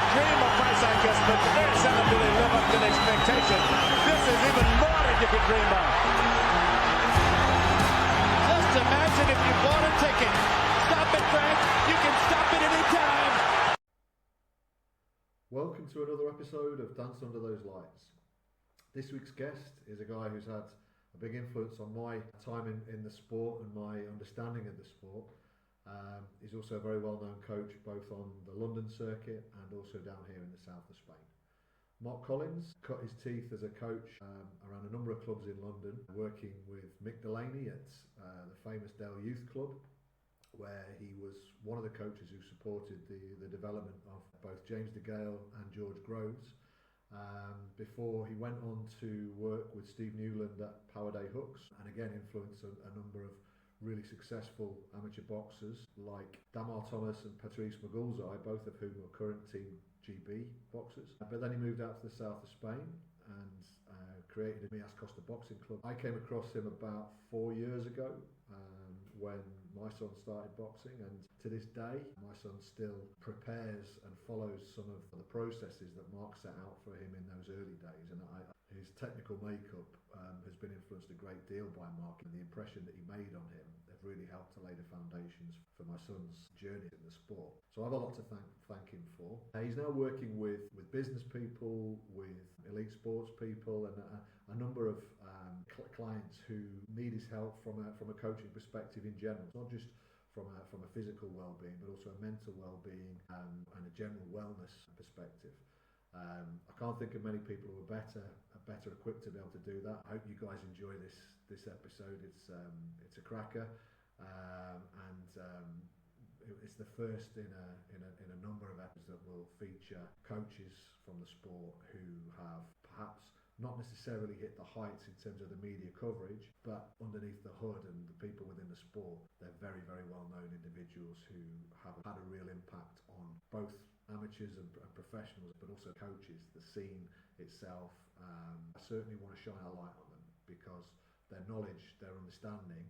could dream of price hikers, but very seldom do they live up to the expectation. This is even more than you could dream of. Just imagine if you bought a ticket. Stop it, Frank. You can stop it any time. Welcome to another episode of Dance Under Those Lights. This week's guest is a guy who's had a big influence on my time in the sport and my understanding of the sport. He's also a very well-known coach both on the London circuit and also down here in the south of Spain. Mark Collins cut his teeth as a coach around a number of clubs in London, working with Mick Delaney at the famous Dale Youth Club, where he was one of the coaches who supported the development of both James De Gale and George Groves, before he went on to work with Steve Newland at Powerday Hooks, and again influenced a number of really successful amateur boxers like Damar Thomas and Patrice Magulzai, both of whom are current Team GB boxers. But then he moved out to the south of Spain and created the Mias Costa Boxing Club. I came across him about 4 years ago when my son started boxing, and to this day my son still prepares and follows some of the processes that Mark set out for him in those early days, and his technical makeup has been influenced a great deal by Mark, and the impression that he made on him have really helped to lay the foundations for my son's journey in the sport. So I have a lot to thank him for. He's now working with business people, with elite sports people, and a number of clients who need his help from a coaching perspective in general. It's not just from a physical well-being, but also a mental well-being and a general wellness perspective. I can't think of many people who are better equipped to be able to do that. I hope you guys enjoy this episode. It's a cracker, and it's the first in a number of episodes that will feature coaches from the sport who have perhaps not necessarily hit the heights in terms of the media coverage, but underneath the hood and the people within the sport, they're very, very well-known individuals who have had a real impact on both amateurs and professionals, but also coaches, the scene itself. I certainly want to shine a light on them because their knowledge, their understanding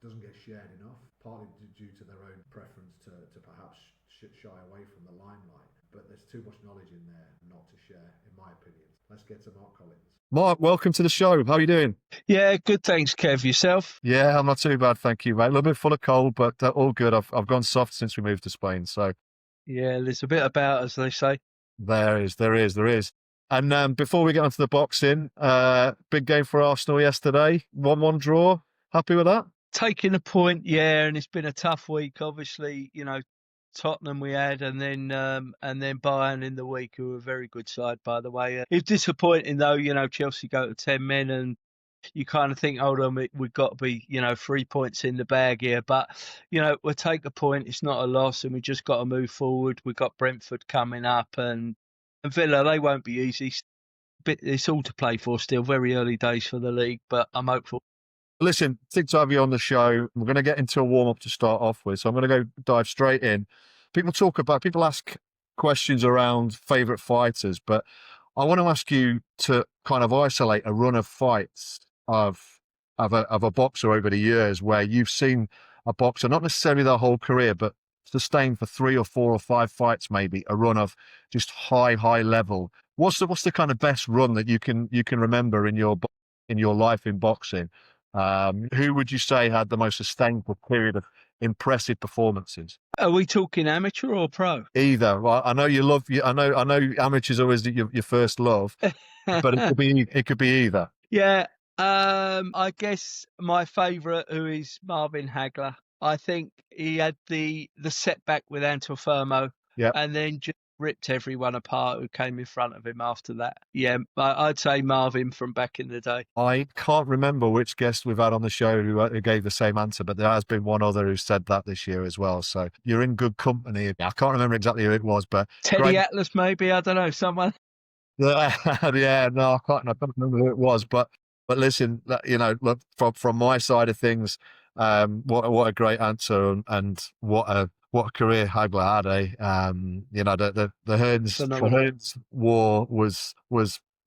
doesn't get shared enough, partly due to their own preference to perhaps shy away from the limelight. But there's too much knowledge in there not to share, in my opinion. Let's get to Mark Collins. Mark, welcome to the show. How are you doing? Yeah, good. Thanks, Kev. Yourself? Yeah, I'm not too bad, thank you, mate. A little bit full of cold, but all good. I've gone soft since we moved to Spain, so yeah, there's a bit about, as they say. There is. And before we get onto the boxing, big game for Arsenal yesterday. 1-1 draw. Happy with that? Taking a point, yeah, and it's been a tough week. Obviously, Tottenham we had, and then Bayern in the week, who were a very good side, by the way. It's disappointing though. Chelsea go to 10 men, and you kind of think, hold on, we've got to be 3 points in the bag here. But we'll take a point. It's not a loss, and we just got to move forward. We've got Brentford coming up, and Villa. They won't be easy. But it's all to play for still. Very early days for the league, but I'm hopeful. Listen, good to have you on the show. We're going to get into a warm-up to start off with, so I'm going to go dive straight in. People ask questions around favourite fighters, but I want to ask you to kind of isolate a run of fights of a boxer over the years where you've seen a boxer, not necessarily their whole career, but sustain for 3 or 4 or 5 fights, maybe a run of just high level. What's the kind of best run that you can remember in your life in boxing? Who would you say had the most sustainable period of impressive performances? Are we talking amateur or pro? Either. Well, I know you love. I know amateurs always your first love, but it could be either. Yeah. I guess my favourite, who is Marvin Hagler. I think he had the setback with Antuofermo, and then just ripped everyone apart who came in front of him after that. Yeah, I'd say Marvin from back in the day. I can't remember which guest we've had on the show who gave the same answer, but there has been one other who said that this year as well. So you're in good company. I can't remember exactly who it was, but Teddy Atlas, maybe. I don't know, someone. Yeah, no, I can't remember who it was, but listen, look, from my side of things, what a great answer, and what a career Hagler had, eh? The Hearns war was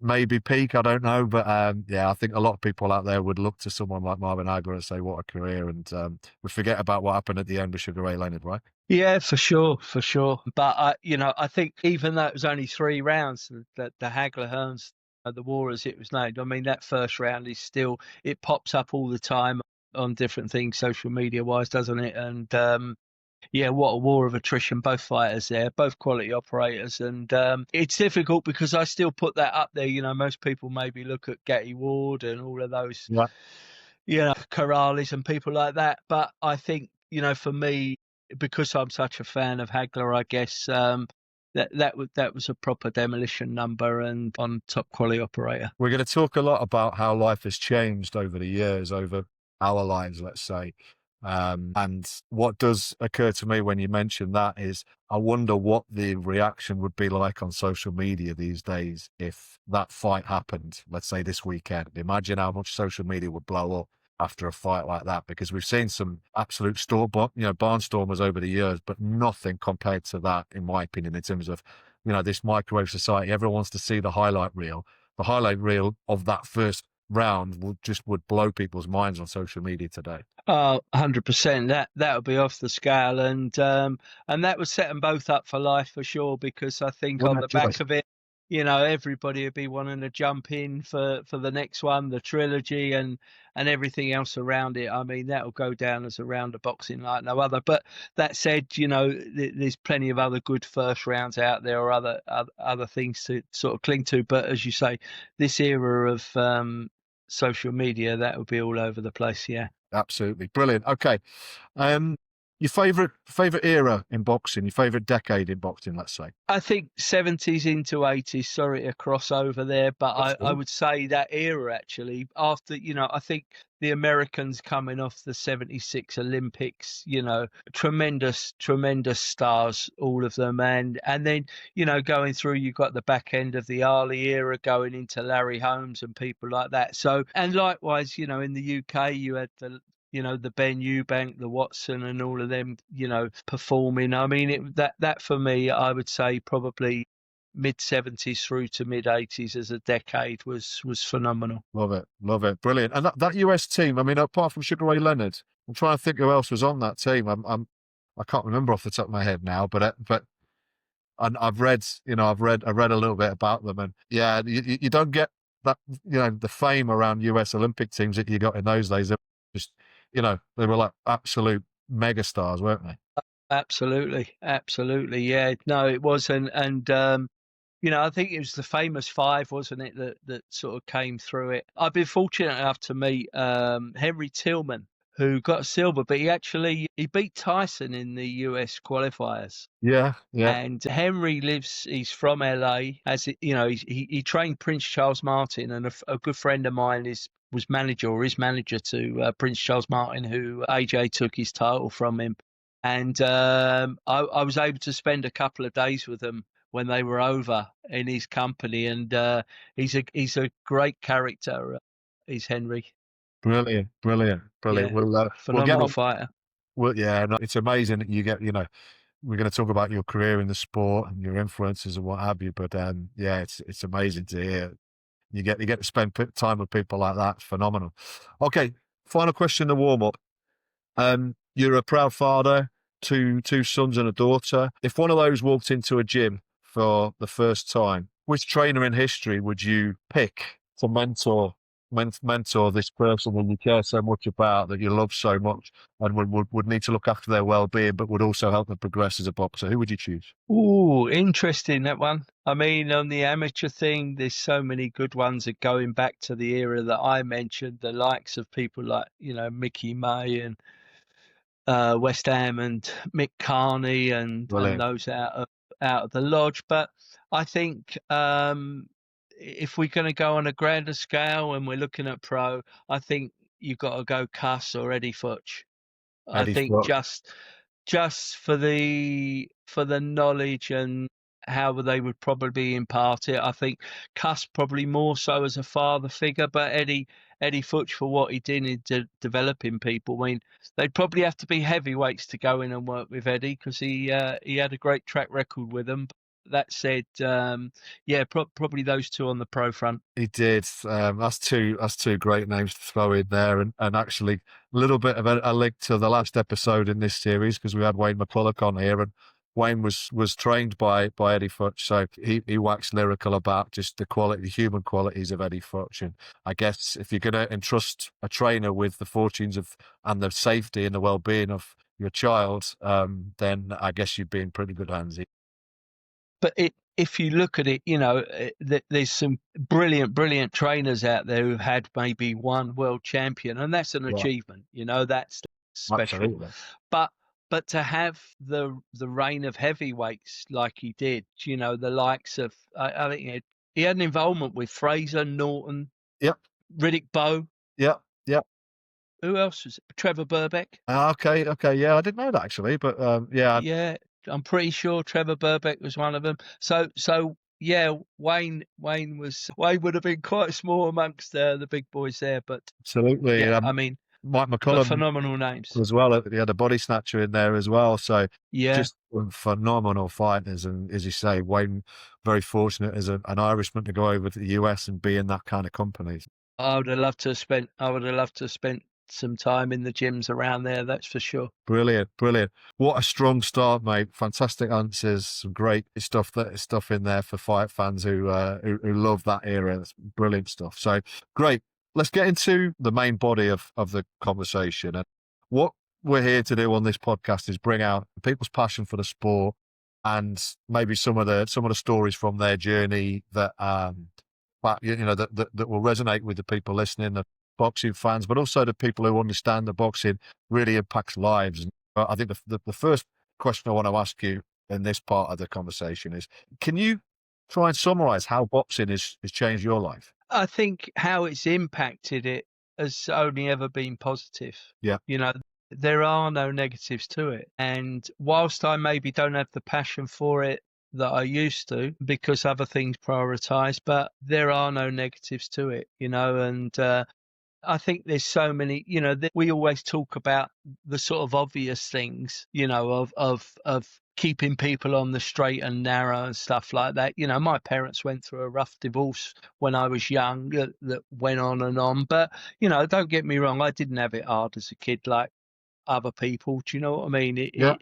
maybe peak. I don't know, but yeah, I think a lot of people out there would look to someone like Marvin Hagler and say, "What a career!" And we forget about what happened at the end with Sugar Ray Leonard, right? Yeah, for sure, for sure. But I think even though it was only 3 rounds, the Hagler Hearns, the war as it was named. I mean, that first round is still, it pops up all the time on different things, social media wise, doesn't it? And yeah, what a war of attrition. Both fighters there, both quality operators, and it's difficult because I still put that up there. Most people maybe look at Getty Ward and all of those, Yeah. Corrales and people like that. But I think, for me, because I'm such a fan of Hagler, I guess that was a proper demolition number and on top quality operator. We're going to talk a lot about how life has changed over the years, over our lives, let's say. And what does occur to me when you mention that is, I wonder what the reaction would be like on social media these days if that fight happened, let's say this weekend. Imagine how much social media would blow up after a fight like that, because we've seen some absolute barnstormers over the years, but nothing compared to that, in my opinion, in terms of, this microwave society. Everyone wants to see the highlight reel. The highlight reel of that first round would blow people's minds on social media today. 100%. That would be off the scale, and that would set them both up for life for sure. Because I think on the back of it, everybody would be wanting to jump in for the next one, the trilogy, and everything else around it. I mean, that will go down as a round of boxing like no other. But that said, there's plenty of other good first rounds out there, or other things to sort of cling to. But as you say, this era of social media, that would be all over the place. Yeah. Absolutely brilliant. Okay, your favorite era in boxing, your favorite decade in boxing, let's say. I think 70s into 80s. Sorry to cross over there, but I would say that era actually. After I think the Americans coming off the 76 Olympics, tremendous stars, all of them, and then going through, you got the back end of the Ali era going into Larry Holmes and people like that. So, and likewise, in the UK you had the Ben Eubank, the Watson, and all of them, performing. I mean, that for me, I would say probably mid 70s through to mid 80s as a decade was phenomenal. Love it, brilliant. And that US team, I mean, apart from Sugar Ray Leonard, I'm trying to think who else was on that team. I can't remember off the top of my head now, but and I've read a little bit about them, and yeah, you don't get that, the fame around US Olympic teams that you got in those days. They're just, they were like absolute megastars, weren't they? Absolutely. Yeah, no, it was. And I think it was the famous five, wasn't it, that sort of came through it. I've been fortunate enough to meet Henry Tillman, who got silver, but he beat Tyson in the US qualifiers. Yeah. And Henry he's from LA. He trained Prince Charles Martin, and a good friend of mine is manager to Prince Charles Martin, who AJ took his title from him. And I was able to spend a couple of days with them when they were over in his company, and he's a great character. He's Henry. Brilliant. Yeah, phenomenal fighter. Well, yeah, no, it's amazing that you get, we're going to talk about your career in the sport and your influences and what have you, but yeah, it's amazing to hear. You get to spend time with people like that. It's phenomenal. Okay, final question to warm up. You're a proud father, two sons and a daughter. If one of those walked into a gym for the first time, which trainer in history would you pick to mentor this person that you care so much about, that you love so much, and would need to look after their well-being, but would also help them progress as a boxer? Who would you choose? Ooh, interesting, that one. I mean, on the amateur thing, there's so many good ones that going back to the era that I mentioned, the likes of people like, Mickey May and West Ham and Mick Carney and those out of the lodge. But I think if we're going to go on a grander scale and we're looking at pro, I think you've got to go Cuss or Eddie Futch. I think just for the knowledge and how they would probably impart it. I think Cuss probably more so as a father figure, but Eddie Futch for what he did in developing people. I mean, they'd probably have to be heavyweights to go in and work with Eddie, because he had a great track record with them. that said, yeah, probably those two on the pro front. He did. That's two great names to throw in there, and actually a little bit of a link to the last episode in this series, because we had Wayne McCulloch on here, and Wayne was trained by Eddie Futch, so he waxed lyrical about just the human qualities of Eddie Futch. And I guess if you're going to entrust a trainer with the fortunes of and the safety and the well-being of your child, then I guess you'd be in pretty good hands. But if you look at it, there's some brilliant trainers out there who've had maybe one world champion, and that's an achievement. That's special. Absolutely. But to have the reign of heavyweights like he did, the likes of, I think he had an involvement with Fraser, Norton, Yep, Riddick Bowe. yep. Who else was it? Trevor Burbeck. Okay, yeah, I didn't know that actually, but yeah, I'm pretty sure Trevor Burbeck was one of them. So yeah, Wayne would have been quite small amongst the big boys there, but absolutely. yeah, I mean, Mike but McCullum phenomenal names as well. He had a body snatcher in there as well. So Yeah, just phenomenal fighters. And as you say, Wayne, very fortunate as an Irishman to go over to the US and be in that kind of company. I would have loved to have spent some time in the gyms around there. That's for sure. Brilliant. What a strong start, mate. Fantastic answers. Some great stuff in there for fight fans who love that era. That's brilliant stuff. So great. Let's get into the main body of the conversation. And what we're here to do on this podcast is bring out people's passion for the sport and maybe some of the stories from their journey that that will resonate with the people listening, the boxing fans, but also the people who understand that boxing really impacts lives. And I think the first question I want to ask you in this part of the conversation is, can you try and summarize how boxing has changed your life? I think how it's impacted it has only ever been positive. Yeah. There are no negatives to it. And whilst I maybe don't have the passion for it that I used to because other things prioritize, but there are no negatives to it, and I think there's so many, we always talk about the sort of obvious things, of keeping people on the straight and narrow and stuff like that. My parents went through a rough divorce when I was young that went on and on. But, don't get me wrong, I didn't have it hard as a kid like other people. Do you know what I mean? Yeah.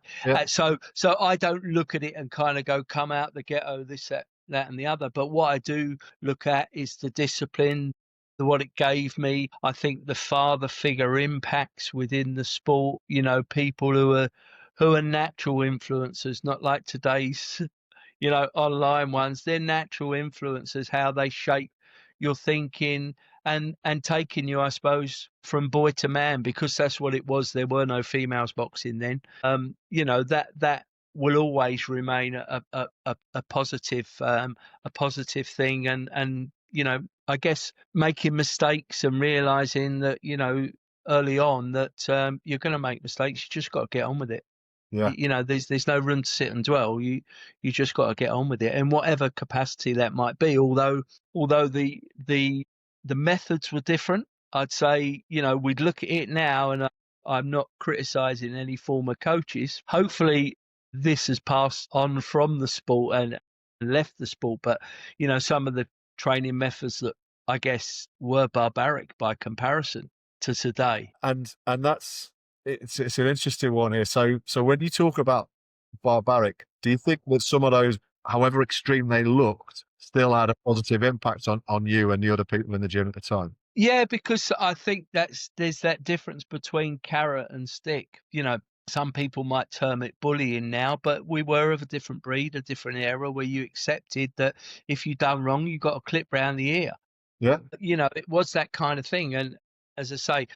So I don't look at it and kind of go, come out the ghetto, this, that and the other. But what I do look at is the discipline, what it gave me. I think the father figure impacts within the sport, people who are natural influencers, not like today's, online ones. They're natural influencers, how they shape your thinking and taking you, I suppose, from boy to man, because that's what it was. There were no females boxing then. That will always remain a positive thing, and I guess making mistakes and realizing that early on that you're going to make mistakes. You just got to get on with it. Yeah. There's no room to sit and dwell. You just got to get on with it, in whatever capacity that might be. Although the methods were different, I'd say we'd look at it now, and I'm not criticizing any former coaches. Hopefully, this has passed on from the sport and left the sport. But some of the training methods that I guess were barbaric by comparison to today. And that's it's an interesting one here. So when you talk about barbaric, do you think that some of those, however extreme they looked, still had a positive impact on you and the other people in the gym at the time? Yeah, because I think there's that difference between carrot and stick. Some people might term it bullying now, but we were of a different breed, a different era, where you accepted that if you done wrong, you got a clip round the ear. Yeah. It was that kind of thing. And as I say,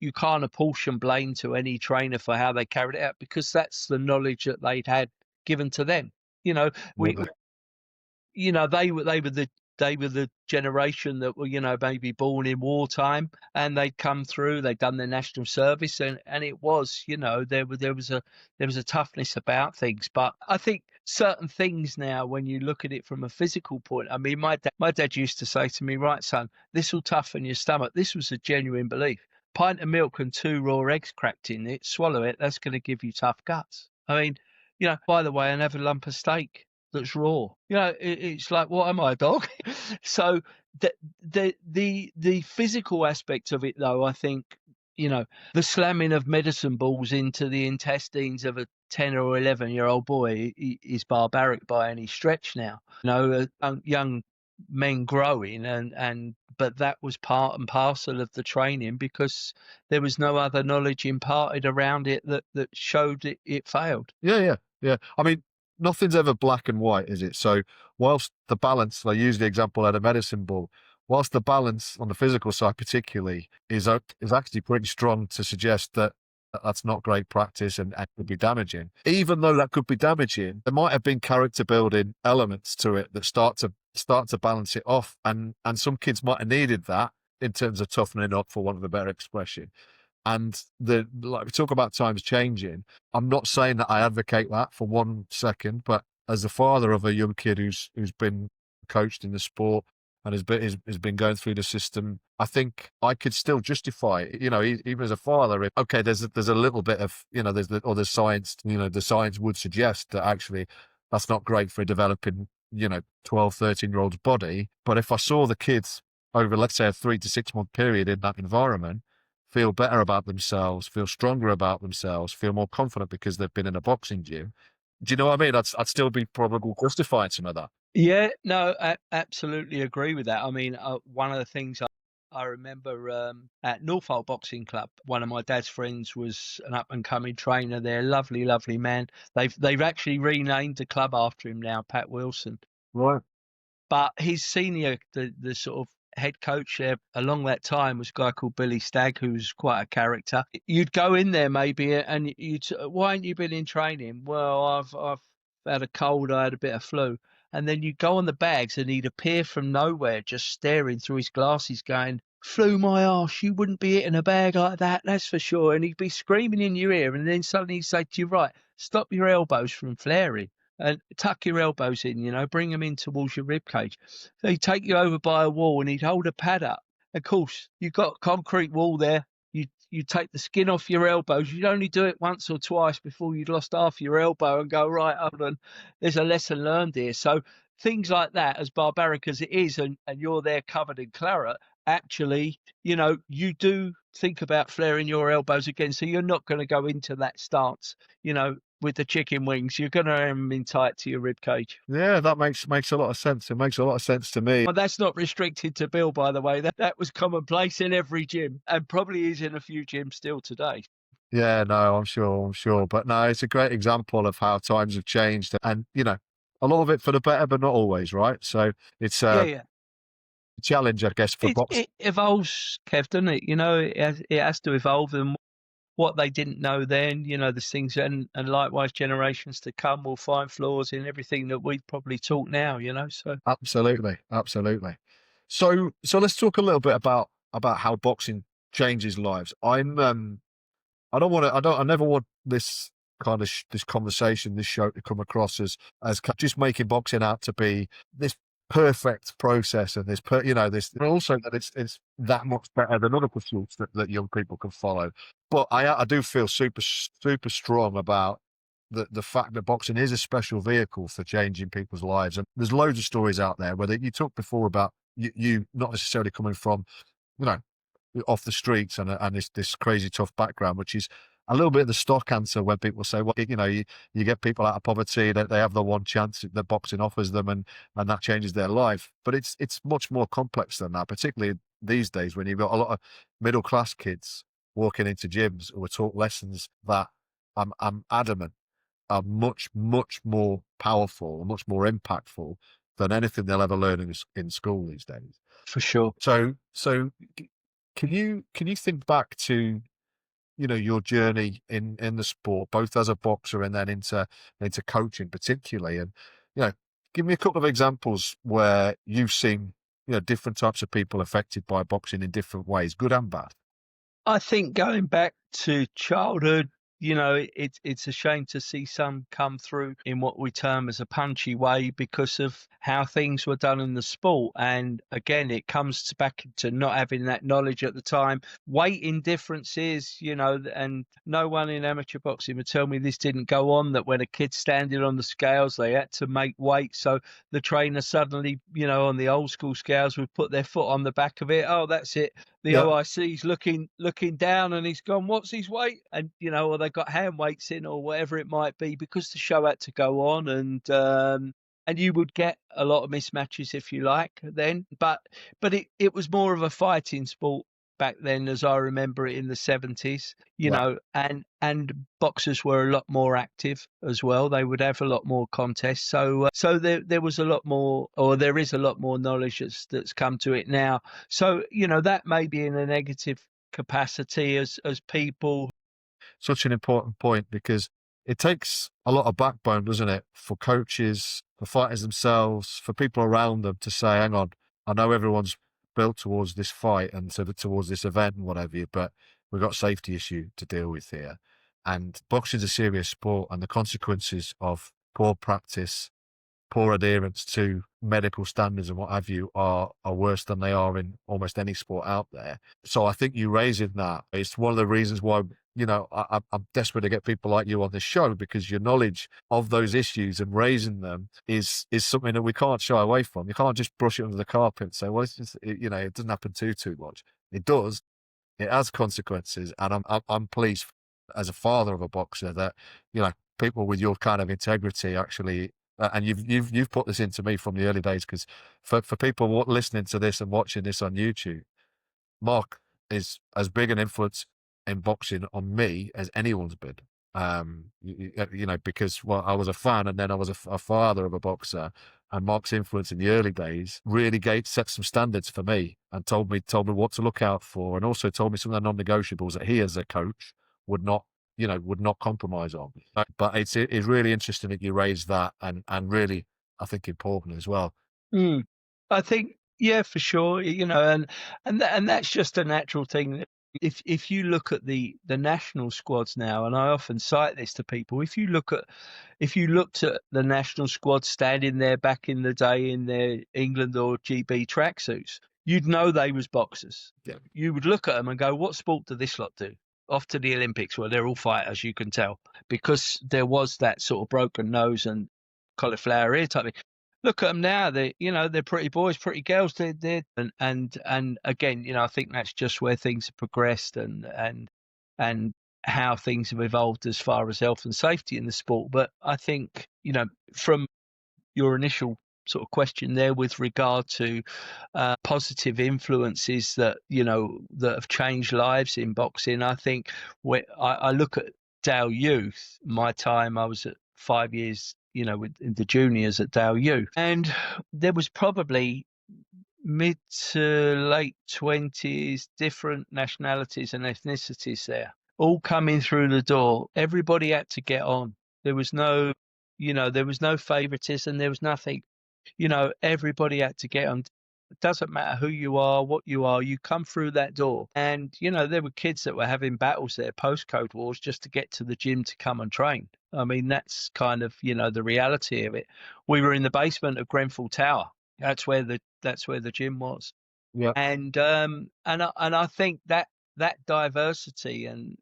you can't apportion blame to any trainer for how they carried it out, because that's the knowledge that they'd had given to them. They were the generation that were, maybe born in wartime, and they'd come through, they'd done their national service, and it was, there was a toughness about things. But I think certain things now, when you look at it from a physical point, I mean, my dad used to say to me, right, son, this will toughen your stomach. This was a genuine belief. Pint of milk and 2 raw eggs cracked in it, swallow it, that's going to give you tough guts. I mean, by the way, and have a lump of steak. that's raw. It's like, what am I, a dog? So the physical aspect of it, though, I think, the slamming of medicine balls into the intestines of a 10 or 11-year-old boy is barbaric by any stretch now. Young men growing, but that was part and parcel of the training, because there was no other knowledge imparted around it that showed it failed. Yeah. I mean, nothing's ever black and white, is it? So whilst the balance, I use the example at a medicine ball, whilst the balance on the physical side particularly is actually pretty strong to suggest that that's not great practice and could be damaging. Even though that could be damaging, there might have been character building elements to it that start to balance it off. And some kids might have needed that in terms of toughening up, for want of a better expression. And like we talk about times changing, I'm not saying that I advocate that for 1 second, but as the father of a young kid who's been coached in the sport and has been going through the system, I think I could still justify it. Even as a father, okay, there's a little bit of, there's science, the science would suggest that actually that's not great for a developing, 12, 13-year-old's body. But if I saw the kids over, let's say, a 3 to 6 month period in that environment, feel better about themselves, feel stronger about themselves, feel more confident because they've been in a boxing gym. Do you know what I mean? I'd still be probably justifying some of that. Yeah, no, I absolutely agree with that. I mean, one of the things I remember at Norfolk Boxing Club, one of my dad's friends was an up and coming trainer there. Lovely, lovely man. They've actually renamed the club after him now, Pat Wilson. Right. But his senior, the sort of head coach there along that time, was a guy called Billy Stagg, who was quite a character. You'd go in there maybe and why ain't you been in training? Well, I've had a cold, I had a bit of flu. And then you'd go on the bags and he'd appear from nowhere, just staring through his glasses going, "Flew my arse, you wouldn't be hitting a bag like that, that's for sure." And he'd be screaming in your ear, and then suddenly he'd say to you, "Right, stop your elbows from flaring and tuck your elbows in, bring them in towards your rib cage." So he'd take you over by a wall and he'd hold a pad up. Of course, you've got a concrete wall there. You take the skin off your elbows. You'd only do it once or twice before you'd lost half your elbow and go, "Right, hold on, there's a lesson learned here." So things like that, as barbaric as it is, and you're there covered in claret, actually, you do think about flaring your elbows again. So you're not going to go into that stance, with the chicken wings. You're going to have them in tight to your rib cage. Yeah, that makes a lot of sense. It makes a lot of sense to me. Well, that's not restricted to Bill, by the way. That was commonplace in every gym, and probably is in a few gyms still today. Yeah, no, I'm sure. But no, it's a great example of how times have changed, and a lot of it for the better, but not always, right? So it's Yeah. a challenge, I guess, for boxing. It evolves, Kev, doesn't it? It has to evolve, and what they didn't know then, there's things, and likewise generations to come will find flaws in everything that we've probably taught now, so. Absolutely. So let's talk a little bit about how boxing changes lives. I never want this kind of this conversation, this show, to come across as just making boxing out to be this perfect process and this, but also that it's that much better than other pursuits that young people can follow. But I do feel super strong about the fact that boxing is a special vehicle for changing people's lives. And there's loads of stories out there where you talked before about you not necessarily coming from, off the streets and this crazy tough background, which is a little bit of the stock answer when people say, well, you get people out of poverty, that they have the one chance that boxing offers them, and that changes their life. But it's much more complex than that, particularly these days when you've got a lot of middle class kids walking into gyms who are taught lessons that I'm adamant are much more powerful and much more impactful than anything they'll ever learn in school these days. For sure. So can you think back to your journey in the sport, both as a boxer and then into coaching particularly, and give me a couple of examples where you've seen different types of people affected by boxing in different ways, good and bad. I think going back to childhood, it's a shame to see some come through in what we term as a punchy way because of how things were done in the sport. And again, it comes back to not having that knowledge at the time. Weighting differences, and no one in amateur boxing would tell me this didn't go on, that when a kid's standing on the scales, they had to make weight. So the trainer suddenly, on the old school scales would put their foot on the back of it. Oh, that's it. The Yeah. OIC's looking down and he's gone, what's his weight? And, or they got hand weights in or whatever it might be, because the show had to go on. And you would get a lot of mismatches, if you like, then. But it was more of a fighting sport back then, as I remember it in the 70s, Right. and boxers were a lot more active as well. They would have a lot more contests. So there was a lot more, or there is a lot more knowledge that's come to it now. So, that may be in a negative capacity as people. Such an important point, because it takes a lot of backbone, doesn't it, for coaches, for fighters themselves, for people around them to say, hang on, I know everyone's built towards this fight and towards this event and whatever, but we've got a safety issue to deal with here. And boxing's a serious sport, and the consequences of poor practice, poor adherence to medical standards and what have you are worse than they are in almost any sport out there. So I think you raising that, it's one of the reasons why, I'm desperate to get people like you on this show, because your knowledge of those issues and raising them is something that we can't shy away from. You can't just brush it under the carpet and say, well, it's just, it doesn't happen too much. It does. It has consequences, and I'm pleased as a father of a boxer that people with your kind of integrity actually, and you've put this into me from the early days, because for people listening to this and watching this on YouTube, Mark is as big an influence in boxing on me as anyone's been. Because I was a fan, and then I was a father of a boxer, and Mark's influence in the early days really set some standards for me, and told me what to look out for, and also told me some of the non-negotiables that he, as a coach, would not compromise on. But it's really interesting that you raised that, and really, I think, important as well. I think, yeah, for sure, and that's just a natural thing. If you look at the national squads now, and I often cite this to people, if you looked at the national squad standing there back in the day in their England or GB tracksuits, you'd know they was boxers. Yeah. You would look at them and go, what sport do this lot do? Off to the Olympics, where they're all fighters, you can tell, because there was that sort of broken nose and cauliflower ear type thing. Look at them now. They're pretty boys, pretty girls. And again, I think that's just where things have progressed and how things have evolved as far as health and safety in the sport. But I think, from your initial sort of question there with regard to positive influences that have changed lives in boxing, I think I look at Dale Youth. My time, I was at 5 years in the juniors at Dale Youth, and there was probably mid to late 20s, different nationalities and ethnicities there, all coming through the door. Everybody had to get on. There was no favoritism. There was nothing. Everybody had to get on. It doesn't matter who you are, what you are, you come through that door. And, there were kids that were having battles there, postcode wars, just to get to the gym to come and train. I mean, that's kind of, the reality of it. We were in the basement of Grenfell Tower. That's where the gym was. Yeah. And I think that diversity and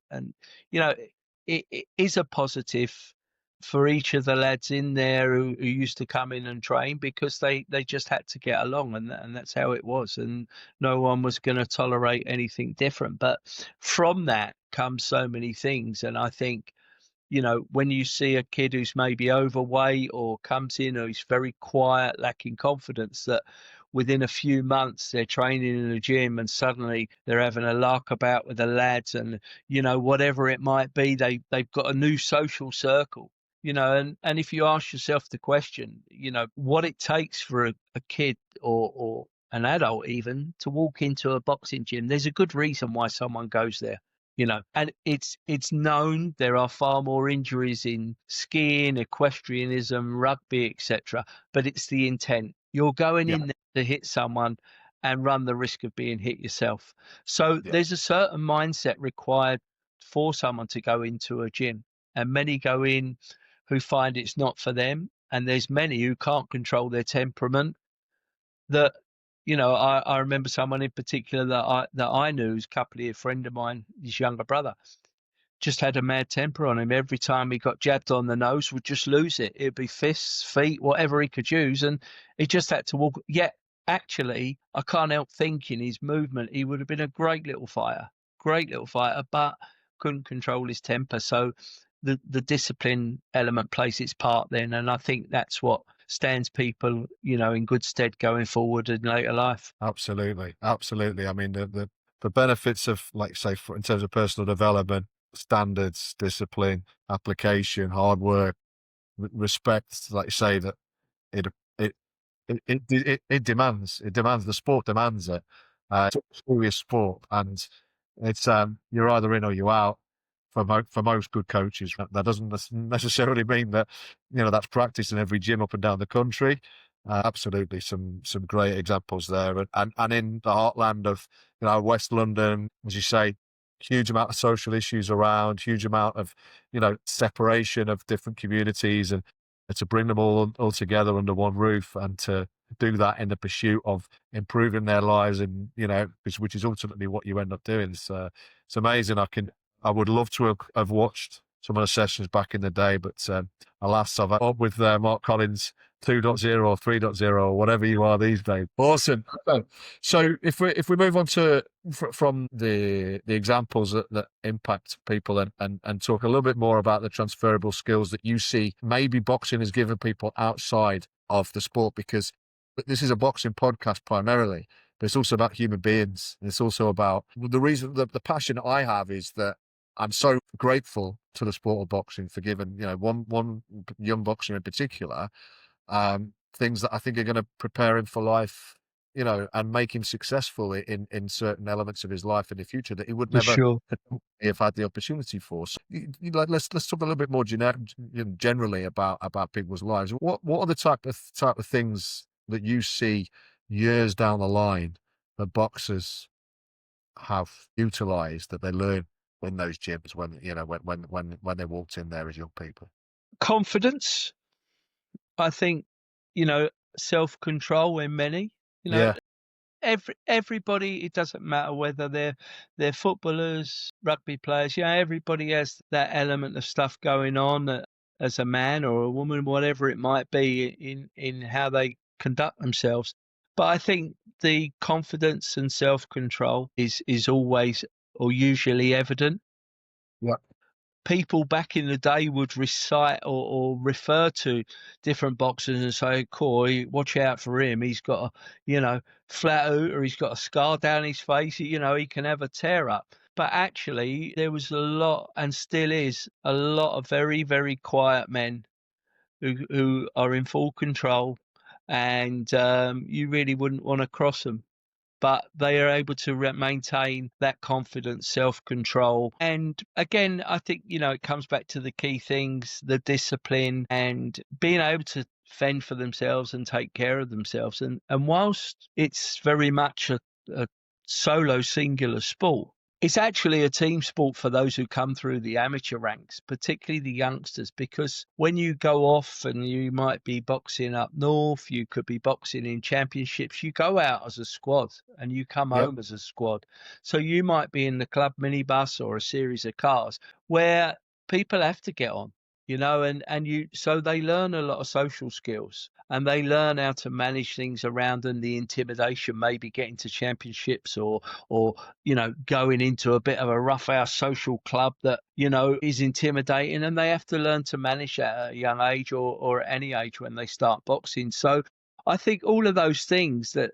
it is a positive for each of the lads in there who used to come in and train, because they just had to get along, and that's how it was, and no one was going to tolerate anything different. But from that comes so many things, and I think, when you see a kid who's maybe overweight or comes in or he's very quiet, lacking confidence, that within a few months they're training in a gym and suddenly they're having a lark about with the lads, and whatever it might be, they've got a new social circle. And if you ask yourself the question, what it takes for a kid or an adult even to walk into a boxing gym, there's a good reason why someone goes there. And it's known there are far more injuries in skiing, equestrianism, rugby, etc. But it's the intent. You're going in there to hit someone and run the risk of being hit yourself. So there's a certain mindset required for someone to go into a gym, and many go in who find it's not for them, and there's many who can't control their temperament. That I remember someone in particular that I knew, who's a couple of year friend of mine, his younger brother, just had a mad temper on him. Every time he got jabbed on the nose, would just lose it. It'd be fists, feet, whatever he could use, and he just had to walk. Yet, actually, I can't help thinking his movement, he would have been a great little fighter, but couldn't control his temper. So the discipline element plays its part then, and I think that's what stands people, in good stead going forward in later life. Absolutely. I mean, the benefits of, like, say, in terms of personal development, standards, discipline, application, hard work, respect, like you say, that it it it demands, the sport demands it. It's a serious sport, and it's you're either in or you're out. For most good coaches, that doesn't necessarily mean that that's practiced in every gym up and down the country. Absolutely, some great examples there, and in the heartland of West London, as you say, huge amount of social issues around, huge amount of separation of different communities, and to bring them all together under one roof, and to do that in the pursuit of improving their lives, and which is ultimately what you end up doing. It's amazing. I would love to have watched some of the sessions back in the day, but alas, I've up with Mark Collins 2.0 or 3.0 or whatever you are these days. Awesome. So if we move on to from the examples that impact people, and talk a little bit more about the transferable skills that you see maybe boxing has given people outside of the sport, because this is a boxing podcast primarily, but it's also about human beings. And it's also about the reason that the passion I have is that I'm so grateful to the sport of boxing for giving, one young boxer in particular, things that I think are going to prepare him for life, and make him successful in certain elements of his life in the future that he would For never sure. have had the opportunity for. So, let's talk a little bit more generally about people's lives. What are the type of things that you see years down the line that boxers have utilized, that they learn in those gyms when they walked in there as young people? Confidence, I think, self-control in many, Yeah, everybody, it doesn't matter whether they're footballers, rugby players, everybody has that element of stuff going on, as a man or a woman, whatever it might be, in how they conduct themselves. But I think the confidence and self-control is always or usually evident. yeah, People back in the day would recite or refer to different boxers and say, "Coy, watch out for him. He's got a, flat out, or he's got a scar down his face. He can have a tear up." But actually, there was a lot, and still is a lot, of very, very quiet men who are in full control, and you really wouldn't want to cross them, but they are able to maintain that confidence, self-control. And again, I think, it comes back to the key things, the discipline, and being able to fend for themselves and take care of themselves. And whilst it's very much a solo singular sport, it's actually a team sport for those who come through the amateur ranks, particularly the youngsters, because when you go off and you might be boxing up north, you could be boxing in championships, you go out as a squad and you come yep, home as a squad. So you might be in the club minibus or a series of cars where people have to get on, so they learn a lot of social skills, and they learn how to manage things around them, the intimidation, maybe getting to championships, or going into a bit of a roughhouse social club that, is intimidating, and they have to learn to manage that at a young age, or at any age when they start boxing. So I think all of those things that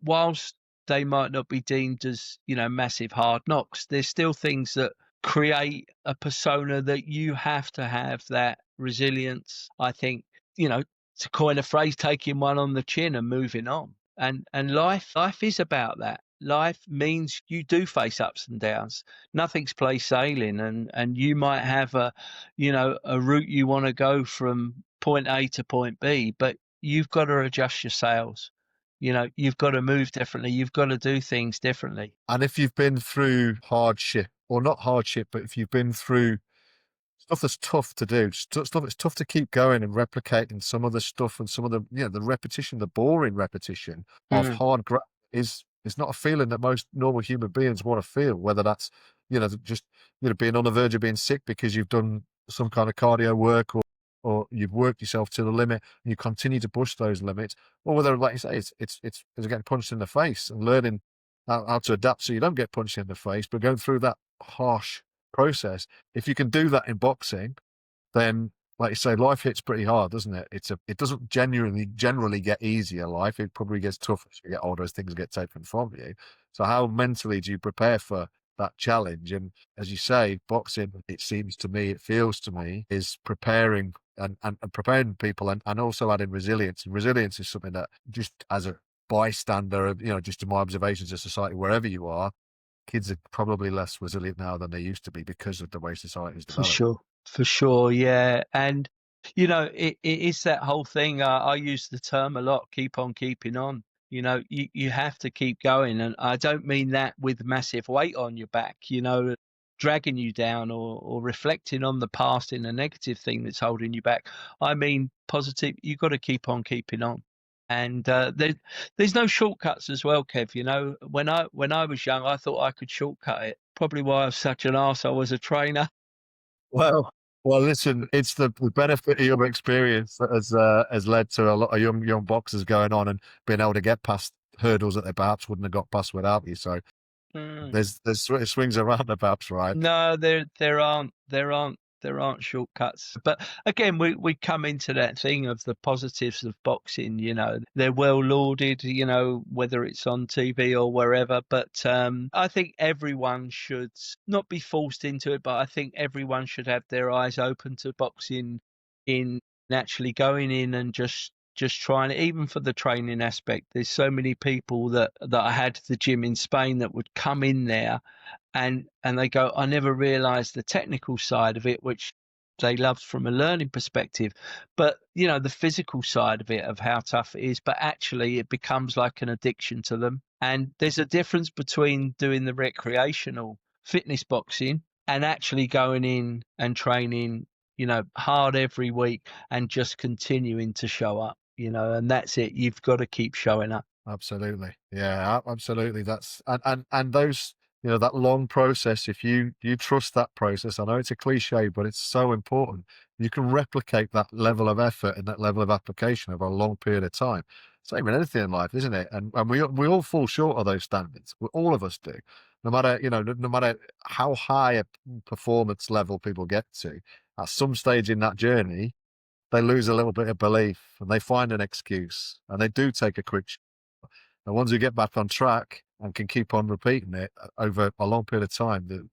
whilst they might not be deemed as, massive hard knocks, there's still things that create a persona that you have to have that resilience. I think, to coin a phrase, taking one on the chin and moving on. And life is about that. Life means you do face ups and downs. Nothing's plain sailing, and you might have a route you want to go from point A to point B, but you've got to adjust your sails. You've got to move differently. You've got to do things differently. And if you've been through hardship, or not hardship, but if you've been through stuff that's tough to do, stuff that's tough to keep going and replicating some of the stuff and some of the, the repetition, the boring repetition of Mm. hard graft is not a feeling that most normal human beings want to feel, whether that's, just, being on the verge of being sick because you've done some kind of cardio work, or you've worked yourself to the limit and you continue to push those limits, or whether, like you say, it's getting punched in the face and learning how to adapt so you don't get punched in the face, but going through that harsh process. If you can do that in boxing, then, like you say, life hits pretty hard, doesn't it? It doesn't generally get easier. Life, it probably gets tougher as you get older, as things get taken from you. So how mentally do you prepare for that challenge? And as you say, boxing, it seems to me, it feels to me, is preparing and preparing people, and also adding resilience. And resilience is something that, just as a bystander, just in my observations of society, wherever you are, kids are probably less resilient now than they used to be because of the way society is developed. For sure, yeah. And it is that whole thing. I use the term a lot: keep on keeping on. You have to keep going, and I don't mean that with massive weight on your back, dragging you down, or reflecting on the past in a negative thing that's holding you back. I mean positive. You've got to keep on keeping on. And there's no shortcuts as well, Kev. When I was young, I thought I could shortcut it. Probably why I was such an arse. I was a trainer. Well, listen, it's the benefit of your experience that has led to a lot of young boxers going on and being able to get past hurdles that they perhaps wouldn't have got past without you. So Mm. there's swings and roundabouts, right? No, there aren't shortcuts. But again, we come into that thing of the positives of boxing. They're well lauded, whether it's on TV or wherever. But I think everyone should not be forced into it, but I think everyone should have their eyes open to boxing, in actually going in and just trying it, even for the training aspect. There's so many people that I had at the gym in Spain that would come in there, and they go, I never realized the technical side of it, which they loved from a learning perspective, but the physical side of it, of how tough it is. But actually it becomes like an addiction to them. And there's a difference between doing the recreational fitness boxing and actually going in and training hard every week and just continuing to show up, and that's it. You've got to keep showing up. Absolutely. Yeah, absolutely. That's, and those, that long process, if you trust that process, I know it's a cliche, but it's so important. You can replicate that level of effort and that level of application over a long period of time. Same with anything in life, isn't it? And we all fall short of those standards. All of us do. No matter, no matter how high a performance level people get to, at some stage in that journey, they lose a little bit of belief and they find an excuse and they do take a quick. The ones who get back on track and can keep on repeating it over a long period of time,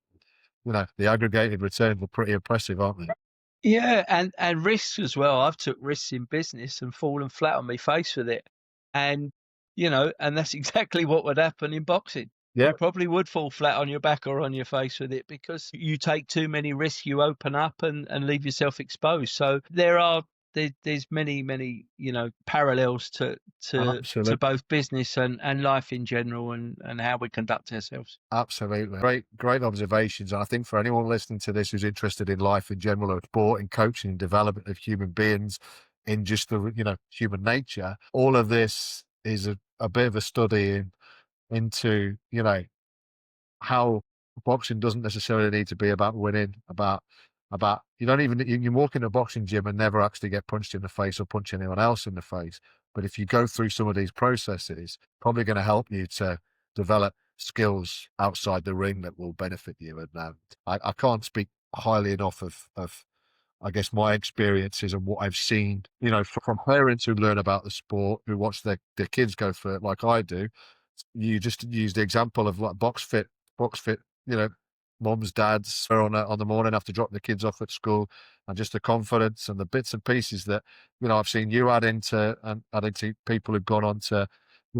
the aggregated returns were pretty impressive, aren't they? Yeah, and risks as well. I've took risks in business and fallen flat on my face with it. And and that's exactly what would happen in boxing. Yeah, You probably would fall flat on your back or on your face with it, because you take too many risks, you open up and leave yourself exposed. So there's many parallels to absolutely. both business and life in general, and how we conduct ourselves. Absolutely. Great observations. And I think for anyone listening to this who's interested in life in general, or sport, in coaching and development of human beings, in just the, human nature, all of this is a bit of a study into, how boxing doesn't necessarily need to be about winning, about you don't even, you can walk in a boxing gym and never actually get punched in the face or punch anyone else in the face. But if you go through some of these processes, probably going to help you to develop skills outside the ring that will benefit you. And I can't speak highly enough of I guess my experiences and what I've seen, from parents who learn about the sport, who watch their kids go through it like I do. You just use the example of like box fit, mums, dads are on the morning after dropping the kids off at school, and just the confidence and the bits and pieces that, I've seen you add into people who've gone on to,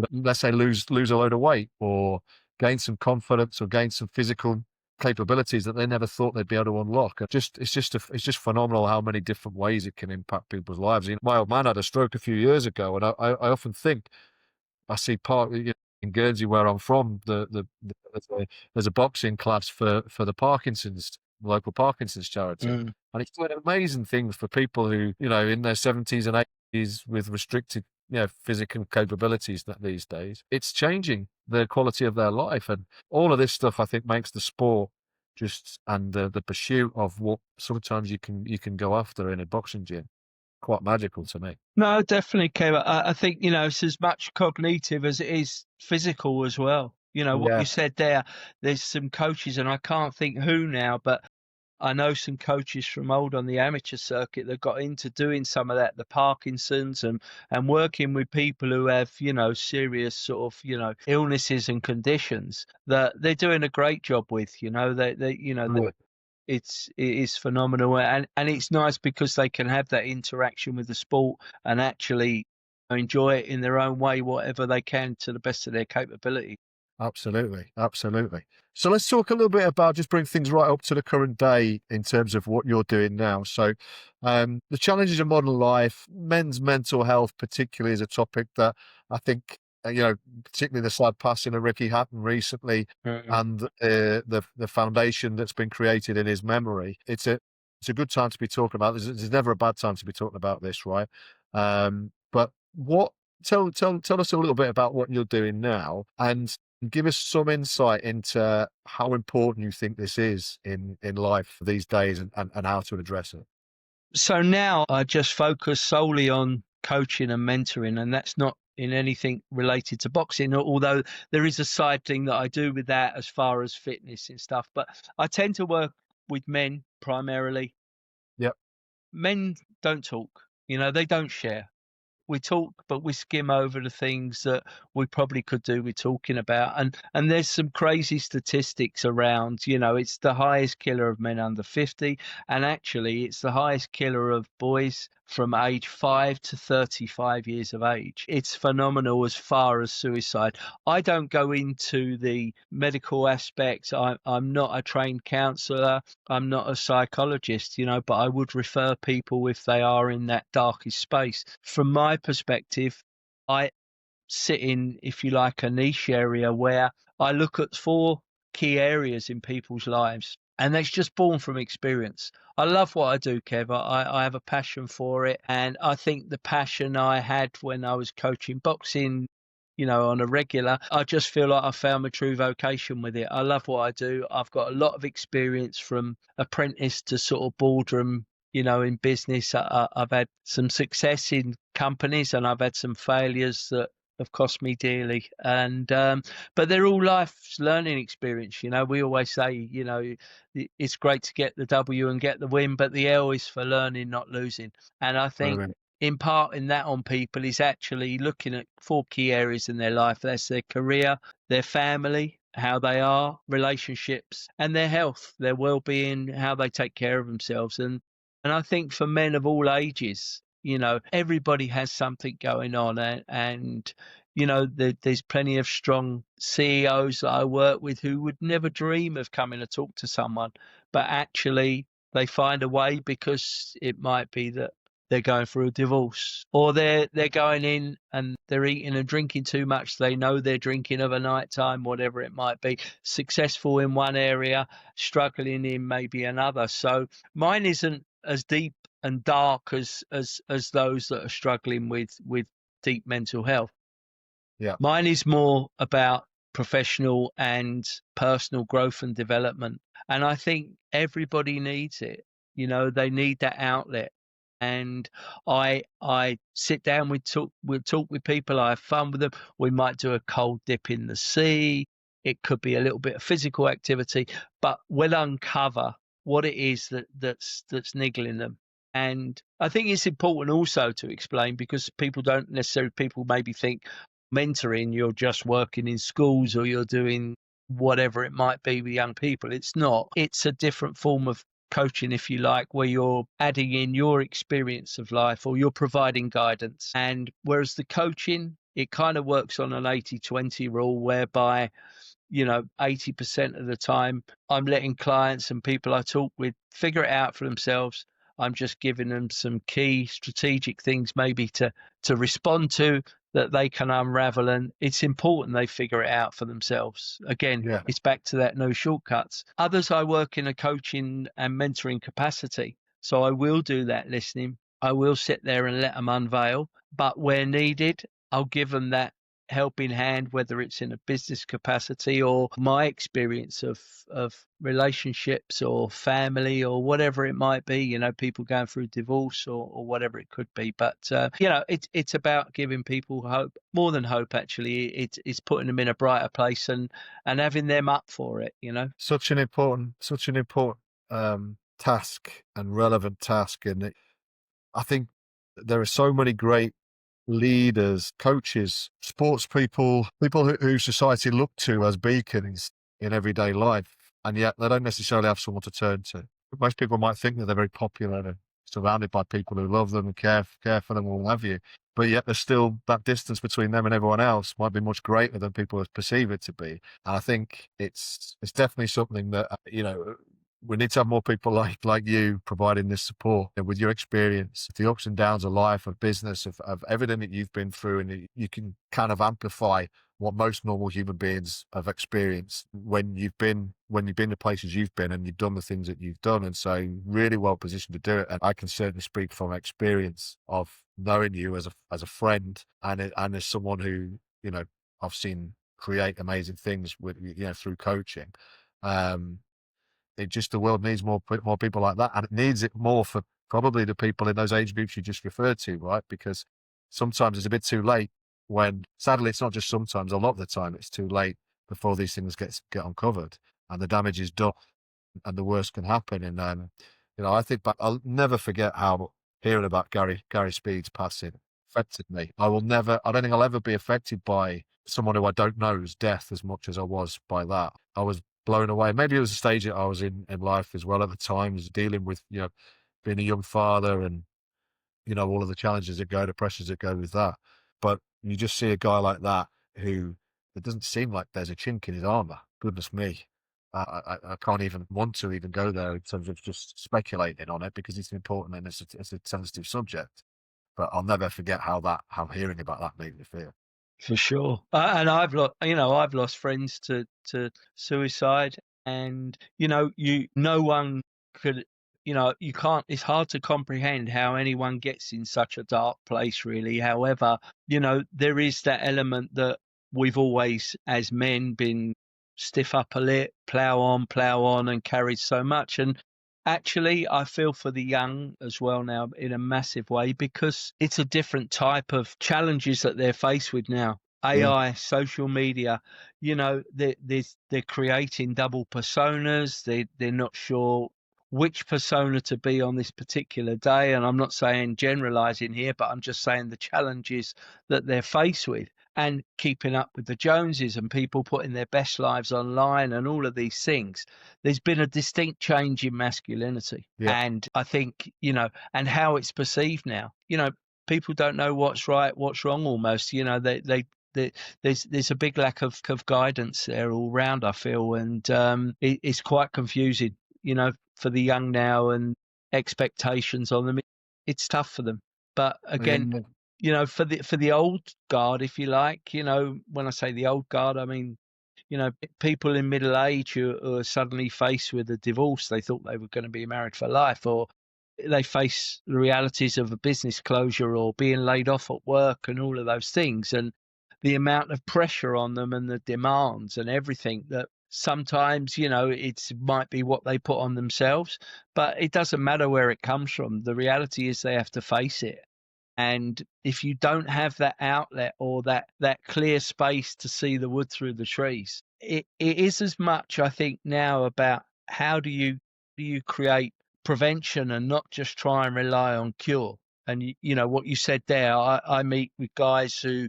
let's say lose a load of weight or gain some confidence or gain some physical capabilities that they never thought they'd be able to unlock. It's just phenomenal how many different ways it can impact people's lives. My old man had a stroke a few years ago, and I often think, I see in Guernsey, where I'm from, there's a boxing class for the Parkinson's local Parkinson's charity, Mm. and it's doing amazing things for people who, in their 70s and 80s with restricted, physical capabilities these days. It's changing the quality of their life, and all of this stuff I think makes the sport and the pursuit of what sometimes you can go after in a boxing gym quite magical to me. No, definitely, Kev. I think, it's as much cognitive as it is physical as well. What Yeah, you said there, there's some coaches, and I can't think who now, but I know some coaches from old on the amateur circuit that got into doing some of that, the Parkinson's and working with people who have, serious sort of, illnesses and conditions that they're doing a great job with, really. it is phenomenal, and it's nice because they can have that interaction with the sport and actually enjoy it in their own way, whatever they can to the best of their capability. Absolutely, absolutely. So let's talk a little bit about, just bring things right up to the current day in terms of what you're doing now. So the challenges of modern life, men's mental health particularly, is a topic that I think, particularly the sad passing of Ricky Hatton recently, Mm. and the foundation that's been created in his memory. It's a good time to be talking about this. There's never a bad time to be talking about this, right? But tell us a little bit about what you're doing now, and give us some insight into how important you think this is in life these days, and how to address it. So now I just focus solely on coaching and mentoring, and that's not in anything related to boxing, although there is a side thing that I do with that as far as fitness and stuff. But I tend to work with men primarily. Yep. Men don't talk, they don't share. We talk, but we skim over the things that we probably could do with talking about. And there's some crazy statistics around, it's the highest killer of men under 50. And actually, it's the highest killer of boys from age 5 to 35 years of age. It's phenomenal as far as suicide. I don't go into the medical aspects. I'm not a trained counsellor. I'm not a psychologist, but I would refer people if they are in that darkest space. From my perspective, I sit in, if you like, a niche area where I look at 4 key areas in people's lives, and that's just born from experience. I love what I do, Kev. I have a passion for it, and I think the passion I had when I was coaching boxing, on a regular, I just feel like I found my true vocation with it. I love what I do. I've got a lot of experience from apprentice to sort of boardroom, in business. I've had some success in companies, and I've had some failures that have cost me dearly. And but they're all life's learning experience. We always say, it's great to get the W and get the win, but the L is for learning, not losing. And I think Brilliant. imparting that on people is actually looking at 4 key areas in their life. That's their career, their family, how they are, relationships, and their health, their well-being, how they take care of themselves. And I think for men of all ages, everybody has something going on, and there's plenty of strong CEOs that I work with who would never dream of coming to talk to someone, but actually they find a way, because it might be that they're going through a divorce, or they're going in and they're eating and drinking too much. They know they're drinking of a night time, whatever it might be. Successful in one area, struggling in maybe another. So mine isn't as deep and dark as those that are struggling with deep mental health. Yeah. Mine is more about professional and personal growth and development. And I think everybody needs it. They need that outlet. And I sit down, we'll talk with people, I have fun with them. We might do a cold dip in the sea. It could be a little bit of physical activity, but we'll uncover what it is that's niggling them. And I think it's important also to explain, because people maybe think mentoring, you're just working in schools or you're doing whatever it might be with young people. It's not. It's a different form of coaching, if you like, where you're adding in your experience of life, or you're providing guidance. And whereas the coaching, it kind of works on an 80-20 rule, whereby 80% of the time I'm letting clients and people I talk with figure it out for themselves. I'm just giving them some key strategic things maybe to respond to that they can unravel, and it's important they figure it out for themselves. Again, Yeah. it's back to that no shortcuts. Others, I work in a coaching and mentoring capacity, so I will do that listening. I will sit there and let them unveil, but where needed, I'll give them that helping hand, whether it's in a business capacity or my experience of relationships or family or whatever it might be, you know, people going through divorce or whatever it could be. But you know, it's about giving people hope. More than hope, actually, it's putting them in a brighter place and having them up for it, you know. Such an important task and relevant task, and I think there are so many great leaders, coaches, sports people, people who society look to as beacons in everyday life, and yet they don't necessarily have someone to turn to. Most people might think that they're very popular and surrounded by people who love them and care for them and what have you, but yet there's still that distance between them and everyone else might be much greater than people perceive it to be. And I think it's definitely something that you know, we need to have more people like you providing this support, and with your experience, the ups and downs of life, of business, of everything that you've been through, and you can kind of amplify what most normal human beings have experienced when you've been the places you've been and you've done the things that you've done. And so really well positioned to do it. And I can certainly speak from experience of knowing you as a friend and as someone who, you know, I've seen create amazing things with, you know, through coaching. It just, the world needs more people like that, and it needs it more for probably the people in those age groups you just referred to, right? Because sometimes it's a bit too late. When sadly, it's not just sometimes, a lot of the time, it's too late before these things get uncovered, and the damage is done, and the worst can happen. And you know, I think back, I'll never forget how hearing about Gary Speed's passing affected me. I don't think I'll ever be affected by someone who I don't know's death as much as I was by that. I was blown away. Maybe it was a stage that I was in life as well at the time, was dealing with, you know, being a young father and, you know, all of the challenges that go, the pressures that go with that. But you just see a guy like that who, it doesn't seem like there's a chink in his armor. Goodness me. I can't even want to even go there in terms of just speculating on it, because it's important and it's a sensitive subject. But I'll never forget how hearing about that made me feel. For sure. And I've lost friends to suicide, and no one could, you can't. It's hard to comprehend how anyone gets in such a dark place, really. However, there is that element that we've always, as men, been stiff upper lip, plow on, and carried so much. And actually, I feel for the young as well now in a massive way, because it's a different type of challenges that they're faced with now. AI, social media, they're creating double personas. They're not sure which persona to be on this particular day. And I'm not saying generalizing here, but I'm just saying the challenges that they're faced with, and keeping up with the Joneses and people putting their best lives online and all of these things. There's been a distinct change in masculinity. Yeah. And I think, and how it's perceived now. People don't know what's right, what's wrong almost. There's a big lack of guidance there all round, I feel. And it's quite confusing, for the young now, and expectations on them. It's tough for them. But again, for the old guard, if you like, when I say the old guard, I mean, people in middle age who are suddenly faced with a divorce. They thought they were going to be married for life, or they face the realities of a business closure or being laid off at work and all of those things. And the amount of pressure on them and the demands and everything, that sometimes, it might be what they put on themselves, but it doesn't matter where it comes from. The reality is they have to face it. And if you don't have that outlet or that clear space to see the wood through the trees, it is as much, I think, now about how do you create prevention and not just try and rely on cure. And what you said there, I meet with guys who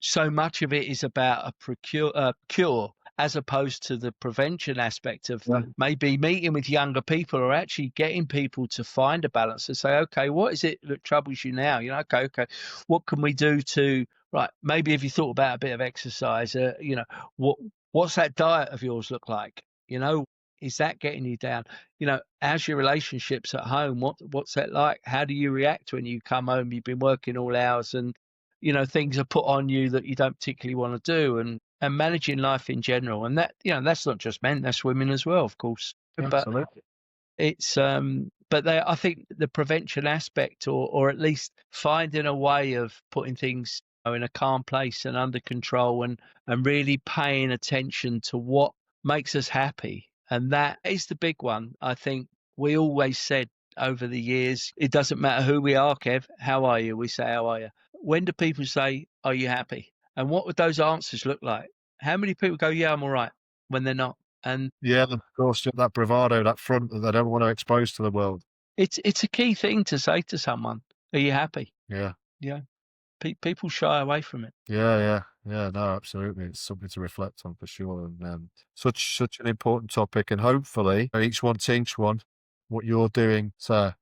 so much of it is about a cure, as opposed to the prevention aspect of maybe meeting with younger people, or actually getting people to find a balance and say, okay, what is it that troubles you now? Okay, what can we do to, right, maybe if you thought about a bit of exercise, what's that diet of yours look like? Is that getting you down? How's your relationships at home? What's that like? How do you react when you come home? You've been working all hours, and things are put on you that you don't particularly want to do, and managing life in general. And that, that's not just men, that's women as well, of course. But Absolutely. it's but I think the prevention aspect, or at least finding a way of putting things in a calm place and under control, and really paying attention to what makes us happy. And that is the big one. I think we always said over the years, it doesn't matter who we are, Kev, how are you? We say, how are you? When do people say, are you happy? And what would those answers look like? How many people go, yeah, I'm all right, when they're not? And Yeah, of course, that bravado, that front that they don't want to expose to the world. it's a key thing to say to someone, are you happy? Yeah. Yeah. People shy away from it. Yeah. No, absolutely. It's something to reflect on for sure. And such an important topic. And hopefully, each one teach one what you're doing to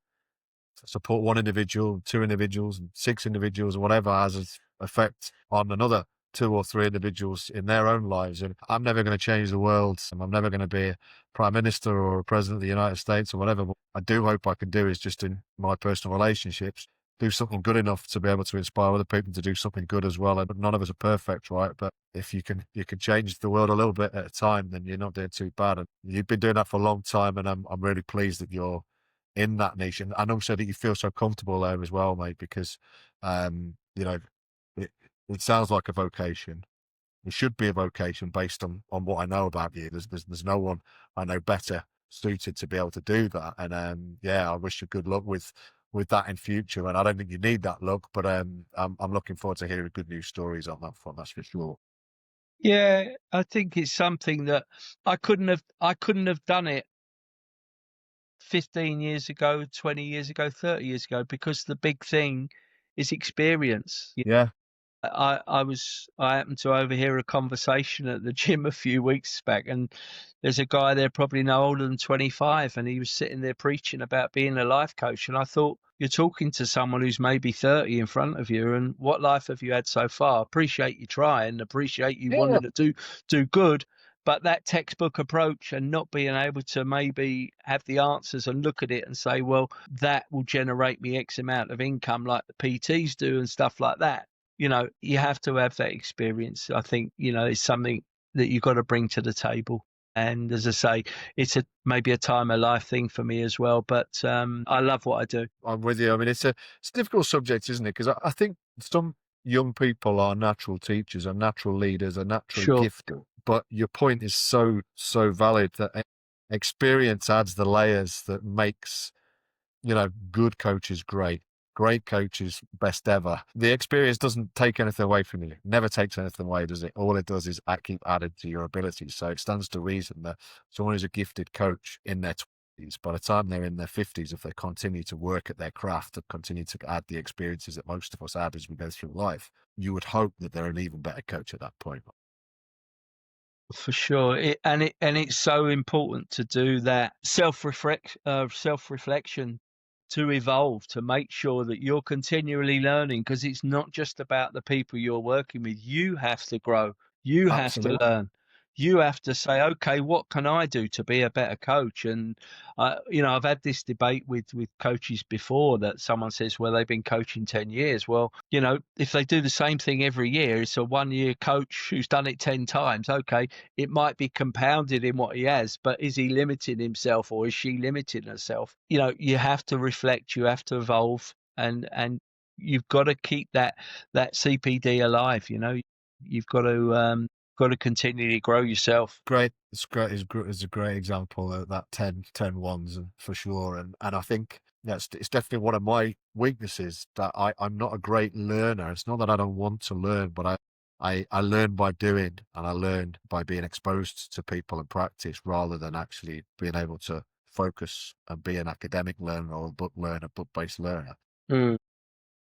support one individual, two individuals, and six individuals, or whatever has an effect on another two or three individuals in their own lives. And I'm never going to change the world. And I'm never going to be a prime minister or a president of the United States or whatever. But I do hope I can do is just in my personal relationships, do something good enough to be able to inspire other people to do something good as well. And none of us are perfect, right? But if you can change the world a little bit at a time, then you're not doing too bad. And you've been doing that for a long time, and I'm really pleased that you're in that niche, and also that you feel so comfortable there as well, mate. Because it sounds like a vocation. It should be a vocation based on what I know about you. There's no one I know better suited to be able to do that. And I wish you good luck with that in future. And I don't think you need that luck, but I'm looking forward to hearing good news stories on that front. That's for sure. Yeah, I think it's something that I couldn't have done it 15 years ago, 20 years ago, 30 years ago, because the big thing is experience. Yeah. I happened to overhear a conversation at the gym a few weeks back, and there's a guy there probably no older than 25, and he was sitting there preaching about being a life coach. And I thought, you're talking to someone who's maybe 30 in front of you, and what life have you had so far? Appreciate you trying, appreciate you wanting to do good, but that textbook approach and not being able to maybe have the answers and look at it and say, well, that will generate me X amount of income like the PTs do and stuff like that. You have to have that experience. I think, it's something that you've got to bring to the table. And as I say, it's maybe a time of life thing for me as well. But I love what I do. I'm with you. I mean, it's a difficult subject, isn't it? Because I think some young people are natural teachers, are natural leaders, are naturally gifted. But your point is so valid that experience adds the layers that makes good coaches great. Great coaches, best ever. The experience doesn't take anything away from you. Never takes anything away, does it? All it does is keep adding to your abilities. So it stands to reason that someone who's a gifted coach in their 20s, by the time they're in their 50s, if they continue to work at their craft and continue to add the experiences that most of us add as we go through life, you would hope that they're an even better coach at that point. For sure. It's so important to do that self-reflection, to evolve, to make sure that you're continually learning, because it's not just about the people you're working with. You have to grow. You have to learn. You have to say, okay, what can I do to be a better coach? And, I've had this debate with coaches before, that someone says, well, they've been coaching 10 years. Well, if they do the same thing every year, it's a 1-year coach who's done it 10 times. Okay, it might be compounded in what he has, but is he limiting himself, or is she limiting herself? You have to reflect, you have to evolve, and you've got to keep that CPD alive. You've got to continually grow yourself. Great. It's great. It's a great example of that 10 ones for sure. And I think it's definitely one of my weaknesses, that I'm not a great learner. It's not that I don't want to learn, but I learn by doing, and I learn by being exposed to people and practice, rather than actually being able to focus and be an academic learner or a book-based learner.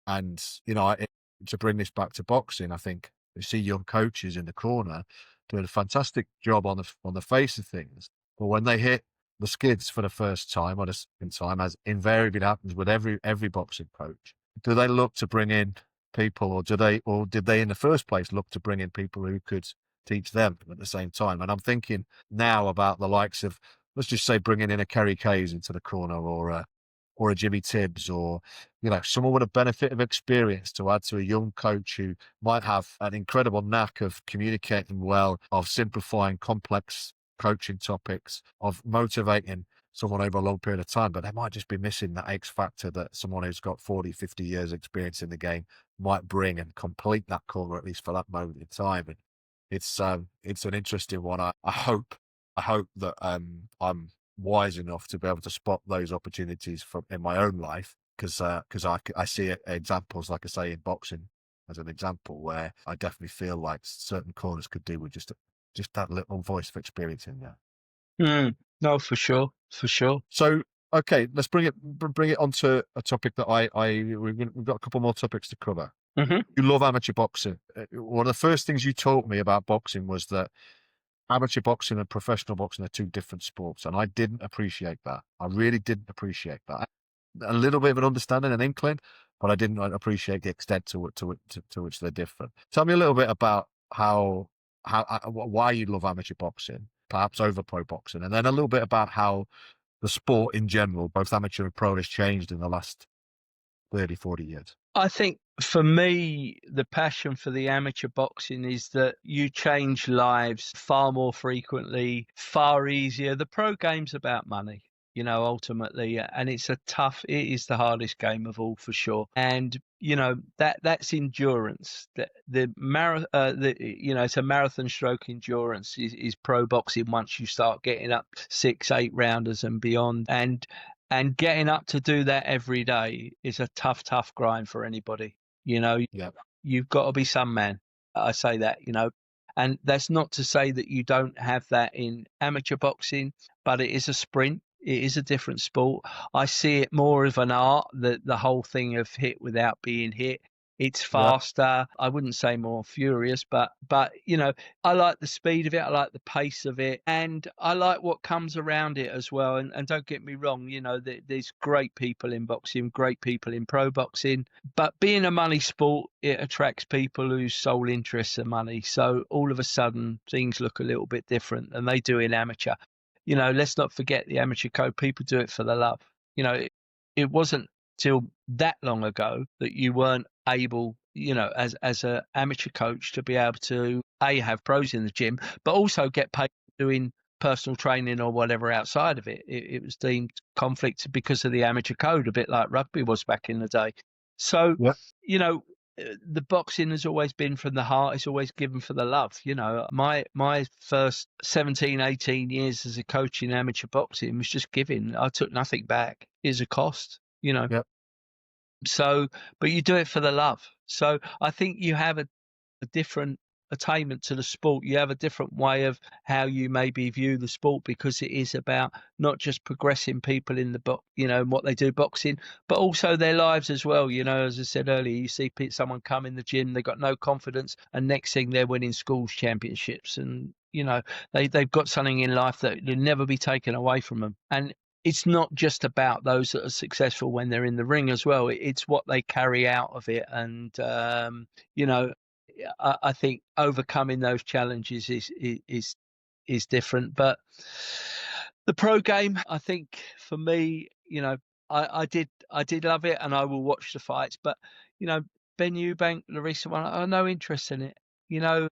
And, to bring this back to boxing, I think you see young coaches in the corner doing a fantastic job on the face of things. But when they hit the skids for the first time or the second time, as invariably happens with every boxing coach, do they look to bring in people, or did they in the first place look to bring in people who could teach them at the same time? And I'm thinking now about the likes of, let's just say, bringing in a Kerry Kays into the corner, or or a Jimmy Tibbs, or, you know, someone with a benefit of experience to add to a young coach who might have an incredible knack of communicating well, of simplifying complex coaching topics, of motivating someone over a long period of time, but they might just be missing that X factor that someone who's got 40, 50 years experience in the game might bring and complete that corner, at least for that moment in time. And it's an interesting one. I hope that I'm wise enough to be able to spot those opportunities from in my own life, because I see examples, like I say, in boxing as an example, where I definitely feel like certain corners could do with just that little voice of experience in there. No, for sure, for sure. So, okay, let's bring it onto a topic that we've got a couple more topics to cover. Hmm. You love amateur boxing. One of the first things you taught me about boxing was that amateur boxing and professional boxing are two different sports, and I didn't appreciate that. I really didn't appreciate that. A little bit of an understanding, an inkling, but I didn't appreciate the extent to which they're different. Tell me a little bit about why you love amateur boxing, perhaps over pro boxing, and then a little bit about how the sport in general, both amateur and pro, has changed in the last 30, 40 years. I think for me, the passion for the amateur boxing is that you change lives far more frequently, far easier. The pro game's about money, you know, ultimately, and it is the hardest game of all, for sure. And, you know, that's endurance. It's a marathon stroke endurance is pro boxing once you start getting up 6, 8 rounders and beyond. And getting up to do that every day is a tough grind for anybody. You know, Yeah. you've got to be some man. I say that, you know, and that's not to say that you don't have that in amateur boxing, but it is a sprint. It is a different sport. I see it more of an art, the whole thing of hit without being hit. It's faster. I wouldn't say more furious, but you know, I like the speed of it. I like the pace of it, and I like what comes around it as well. And don't get me wrong, you know, there's great people in boxing, great people in pro boxing, but being a money sport, it attracts people whose sole interests are money. So all of a sudden, things look a little bit different, and they do in amateur. You know, let's not forget the amateur code. People do it for the love. You know, it wasn't till that long ago that you weren't able, you know, as a amateur coach, to be able to have pros in the gym, but also get paid doing personal training or whatever outside of it. It was deemed conflict because of the amateur code, a bit like rugby was back in the day. So, you know, the boxing has always been from the heart. It's always given for the love. You know, my first 17, 18 years as a coach in amateur boxing was just giving. I took nothing back. It's a cost, you know. Yep. So, but you do it for the love. So I think you have a different attainment to the sport. You have a different way of how you maybe view the sport, because it is about not just progressing people in the you know, what they do boxing, but also their lives as well. You know, as I said earlier, you see someone come in the gym, they got no confidence, and next thing they're winning schools championships, and you know, they've got something in life that will never be taken away from them. And it's not just about those that are successful when they're in the ring as well. It's what they carry out of it. And, you know, I think overcoming those challenges is different. But the pro game, I think for me, you know, I did love it, and I will watch the fights. But, you know, Ben Eubank, the recent one, I have no interest in it. You know,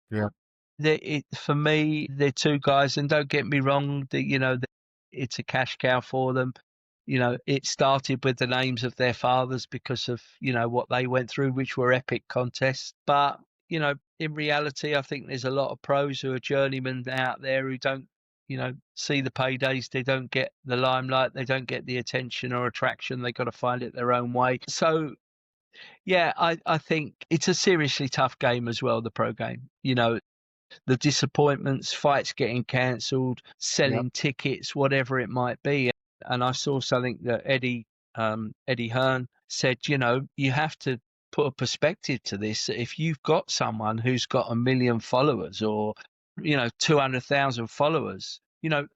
for me, they're two guys, and don't get me wrong, you know, it's a cash cow for them. You know, it started with the names of their fathers because of, you know, what they went through, which were epic contests. But, you know, in reality, I think there's a lot of pros who are journeymen out there who don't, you know, see the paydays. They don't get the limelight. They don't get the attention or attraction. They got to find it their own way. So, yeah, I think it's a seriously tough game as well, the pro game. You know, the disappointments, fights getting cancelled, selling tickets, whatever it might be. And I saw something that Eddie Hearn said, you know, you have to put a perspective to this. If you've got someone who's got 1 million followers, or, you know, 200,000 followers, you know,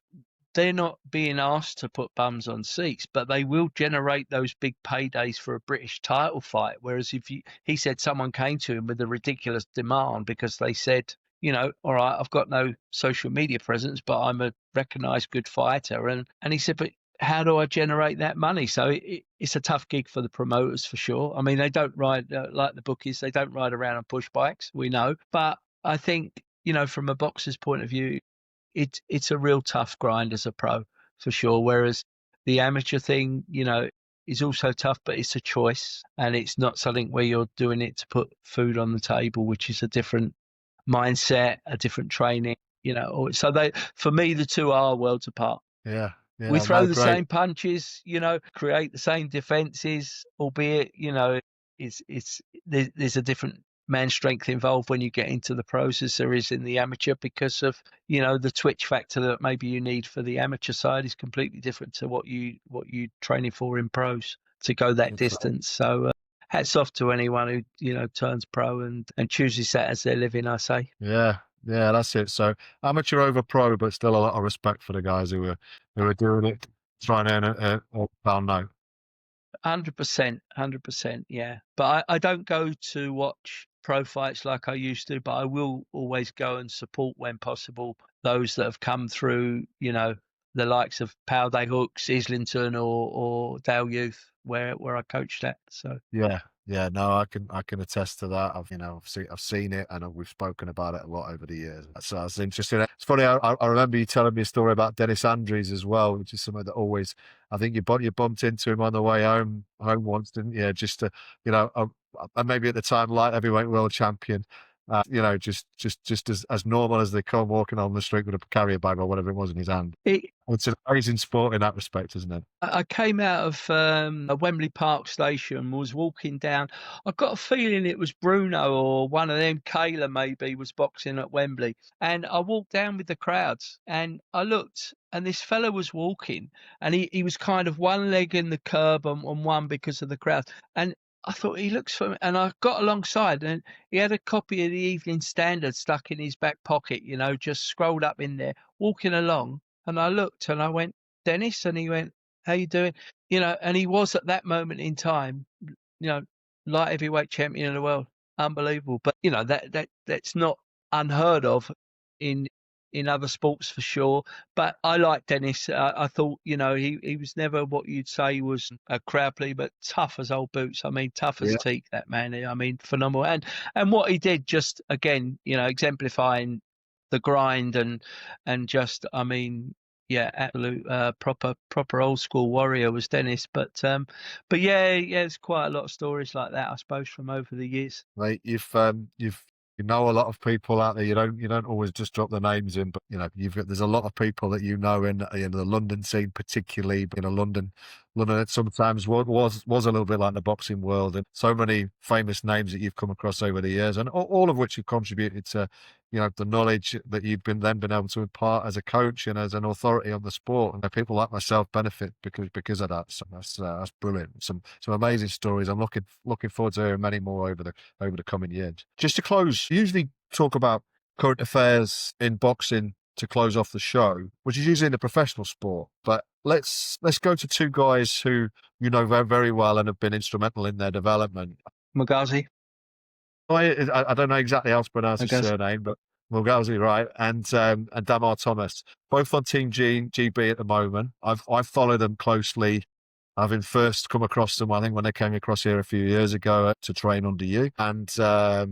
they're not being asked to put bums on seats, but they will generate those big paydays for a British title fight. Whereas he said someone came to him with a ridiculous demand because they said, you know, all right, I've got no social media presence, but I'm a recognised good fighter. And he said, but how do I generate that money? So it's a tough gig for the promoters for sure. I mean, they don't ride like the bookies. They don't ride around on push bikes. We know, but I think, you know, from a boxer's point of view, it's a real tough grind as a pro for sure. Whereas the amateur thing, you know, is also tough, but it's a choice, and it's not something where you're doing it to put food on the table, which is a different mindset, a different training, you know. So for me, the two are worlds apart. Yeah. We Yeah. throw No, the great. same punches, you know, create the same defenses, albeit, you know, there's a different man strength involved when you get into the pros as there is in the amateur, because of, you know, the twitch factor that maybe you need for the amateur side is completely different to what you training for in pros to go that distance. So hats off to anyone who, you know, turns pro and chooses that as their living, I say. Yeah. Yeah, that's it. So amateur over pro, but still a lot of respect for the guys who are doing it, trying to earn a pound note. 100%, 100%, yeah. But I don't go to watch pro fights like I used to, but I will always go and support when possible those that have come through, you know, the likes of Powday Hooks, Islington, or Dale Youth, where I coached at. So Yeah, yeah, no, I can attest to that. I've seen it, and we've spoken about it a lot over the years. So it's interesting. It's funny. I remember you telling me a story about Dennis Andrews as well, which is something that always. I think you bumped into him on the way home once, didn't you? Just to, you know, and maybe at the time light heavyweight world champion. You know, just as normal as they come, walking on the street with a carrier bag or whatever it was in his hand. It's an amazing sport in that respect, isn't it? I came out of a Wembley Park station, was walking down. I got a feeling it was Bruno or one of them, Kayla maybe, was boxing at Wembley. And I walked down with the crowds and I looked, and this fella was walking, and he was kind of one leg in the curb on one because of the crowd. And I thought he looks for me, and I got alongside, and he had a copy of the Evening Standard stuck in his back pocket, you know, just scrolled up in there, walking along. And I looked and I went, Dennis, and he went, how you doing? You know, and he was at that moment in time, you know, light heavyweight champion of the world. Unbelievable. But, you know, that's not unheard of in other sports for sure. But I like Dennis. I thought, you know, he was never what you'd say was a crowd pleaser, but tough as old boots. I mean, tough as teak, that man. I mean, phenomenal. And what he did, just again, you know, exemplifying the grind and just, I mean, yeah, absolute proper old school warrior was Dennis. But yeah, there's quite a lot of stories like that, I suppose, from over the years. Mate, you know a lot of people out there. You don't always just drop the names in, but you know there's a lot of people that you know in the London scene, particularly. You know, London sometimes was a little bit like the boxing world, and so many famous names that you've come across over the years, and all of which have contributed to, you know, the knowledge that you've been able to impart as a coach and as an authority on the sport. And people like myself benefit because of that. So that's brilliant. Some amazing stories. I'm looking forward to hearing many more over the coming years. Just to close, we usually talk about current affairs in boxing to close off the show, which is usually in the professional sport. But let's go to two guys who you know very, very well and have been instrumental in their development. Magazi. I don't know exactly how to pronounce his surname, but Mulgazi, right? And Damar Thomas, both on Team GB at the moment. I've followed them closely, having first come across them, I think, when they came across here a few years ago to train under you. And I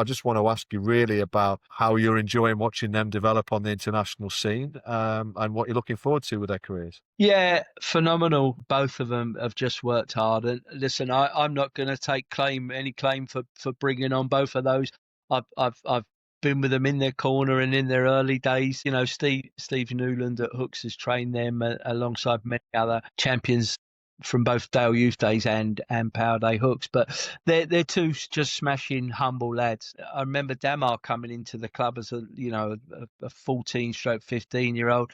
just want to ask you really about how you're enjoying watching them develop on the international scene, and what you're looking forward to with their careers. Yeah, phenomenal. Both of them have just worked hard. And listen, I'm not going to take any claim for bringing on both of those. I've been with them in their corner and in their early days. You know, Steve Newland at Hooks has trained them alongside many other champions from both Dale Youth days and Powday Hooks. But they're two just smashing, humble lads. I remember Damar coming into the club as a 14-15-year-old.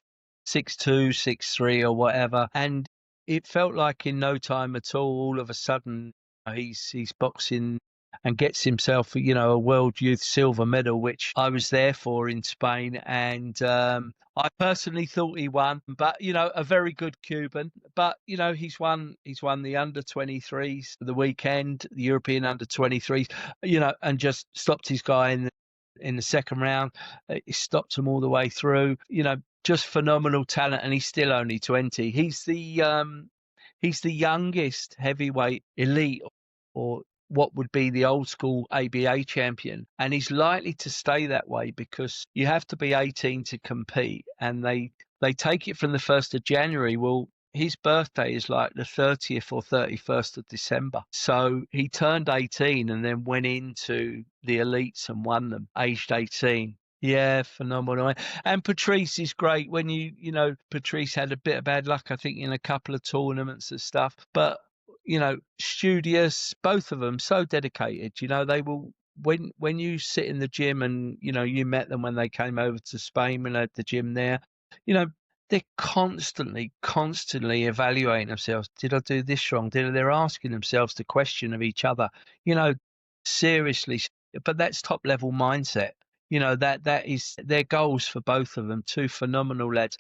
6'2", 6'3", or whatever, and it felt like in no time at all of a sudden he's boxing and gets himself a world youth silver medal, which I was there for in Spain, and I personally thought he won, but a very good Cuban. But he's won the under 23s for the weekend, the European under 23s, and just stopped his guy in the second round. He stopped him all the way through. just phenomenal talent, and he's still only 20. He's the youngest heavyweight elite, or what would be the old school ABA champion, and he's likely to stay that way because you have to be 18 to compete, and they take it from the 1st of January. Well, his birthday is like the 30th or 31st of December. So he turned 18 and then went into the elites and won them, aged 18. Yeah, phenomenal. And Patrice is great. When Patrice had a bit of bad luck, I think, in a couple of tournaments and stuff. But, studious, both of them, so dedicated. They will, when you sit in the gym and, you met them when they came over to Spain and had the gym there, they're constantly evaluating themselves. Did I do this wrong? They're asking themselves the question of each other, seriously. But that's top level mindset. That is their goals for both of them. Two phenomenal lads,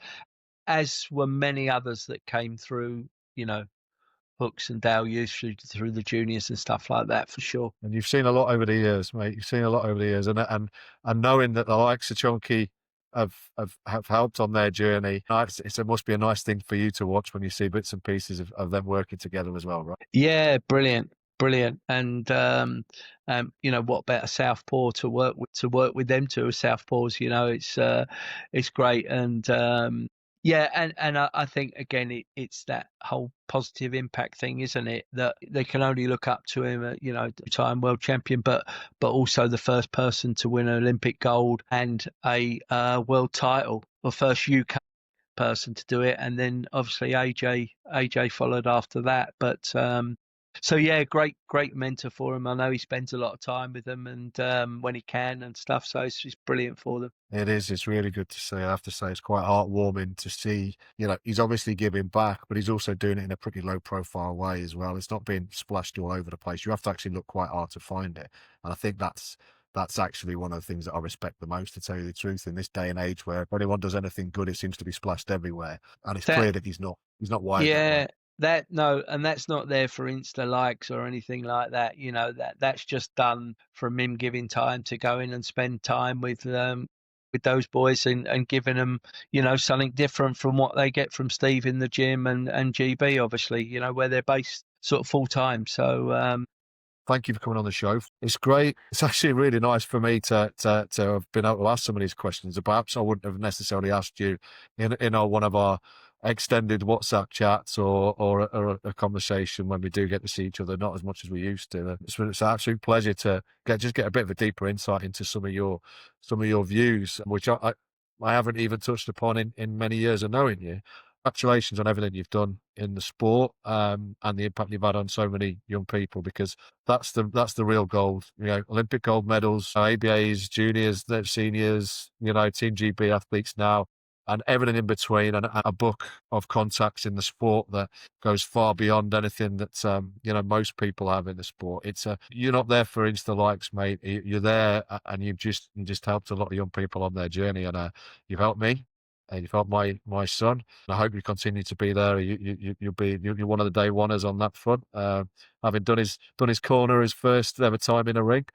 as were many others that came through, Hooks and Dale Youth through the juniors and stuff like that, for sure. And you've seen a lot over the years, mate. You've seen a lot over the years, and knowing that the likes of Chunky have helped on their journey, it must be a nice thing for you to watch when you see bits and pieces of them working together as well, right? Yeah, brilliant. And what better southpaw to work with them two as southpaws? It's great. And and I think again it's that whole positive impact thing, isn't it? That they can only look up to him, two-time world champion, but also the first person to win an Olympic gold and a world title, or first UK person to do it, and then obviously AJ followed after that. But so yeah, great mentor for him. I know he spends a lot of time with them, and when he can and stuff. So it's just brilliant for them. It is. It's really good to see. I have to say, it's quite heartwarming to see. He's obviously giving back, but he's also doing it in a pretty low-profile way as well. It's not being splashed all over the place. You have to actually look quite hard to find it, and I think that's actually one of the things that I respect the most, to tell you the truth. In this day and age, where if anyone does anything good, it seems to be splashed everywhere, and it's clear that he's not wired that way. And that's not there for Insta likes or anything like that. That's just done from him giving time to go in and spend time with those boys and giving them, something different from what they get from Steve in the gym and GB, obviously, where they're based sort of full time. So thank you for coming on the show. It's great. It's actually really nice for me to have been able to ask some of these questions that perhaps I wouldn't have necessarily asked you in one of our extended WhatsApp chats or a conversation when we do get to see each other, not as much as we used to. It's an absolute pleasure to get a bit of a deeper insight into some of your views, which I haven't even touched upon in many years of knowing you. Congratulations on everything you've done in the sport, and the impact you've had on so many young people, because that's the real gold. Olympic gold medals, ABAs, juniors, seniors, Team GB athletes now, and everything in between, and a book of contacts in the sport that goes far beyond anything that most people have in the sport. You're not there for Insta likes, mate. You're there, and you just helped a lot of young people on their journey, and you've helped me. And you've helped my son. And I hope you continue to be there. You're one of the day oneers on that front. Having done his corner, his first ever time in a ring,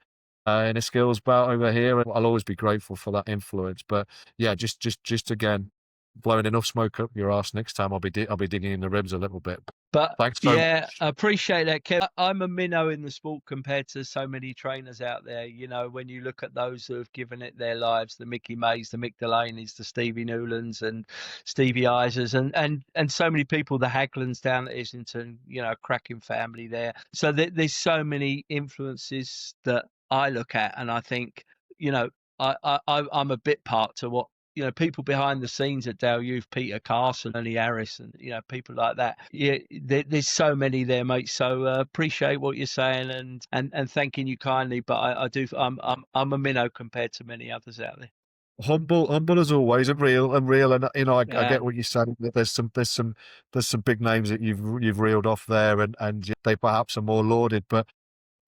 in a skills bout over here, and I'll always be grateful for that influence. But yeah, just again, blowing enough smoke up your arse next time. I'll be digging in the ribs a little bit. But thanks so yeah, much. I appreciate that, Kev. I'm a minnow in the sport compared to so many trainers out there. When you look at those who have given it their lives, the Mickey Mays, the Mick Delaney's, the Stevie Newlands and Stevie Isers, and so many people, the Haglands down at Islington, cracking family there. So there's so many influences that I look at, and I think, I'm a bit part to what, people behind the scenes at Dale Youth, Peter Carson, Ernie Harris, and people like that. Yeah, there's so many there, mate. So appreciate what you're saying and thanking you kindly. But I'm a minnow compared to many others out there. Humble as always, and real, and I get what you're saying. There's some big names that you've reeled off there, and they perhaps are more lauded, but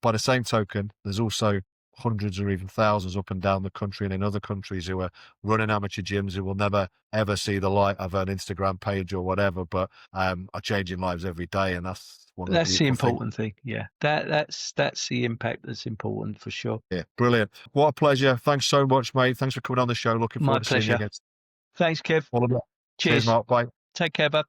by the same token, there's also hundreds or even thousands up and down the country and in other countries who are running amateur gyms who will never ever see the light of an Instagram page or whatever, but are changing lives every day, and that's the important thing. Yeah, that's the impact that's important for sure. Yeah, brilliant. What a pleasure. Thanks so much, mate. Thanks for coming on the show. Looking forward to seeing you again. Thanks, Kev. All the best. Cheers. Cheers, Mark. Bye. Take care, bud.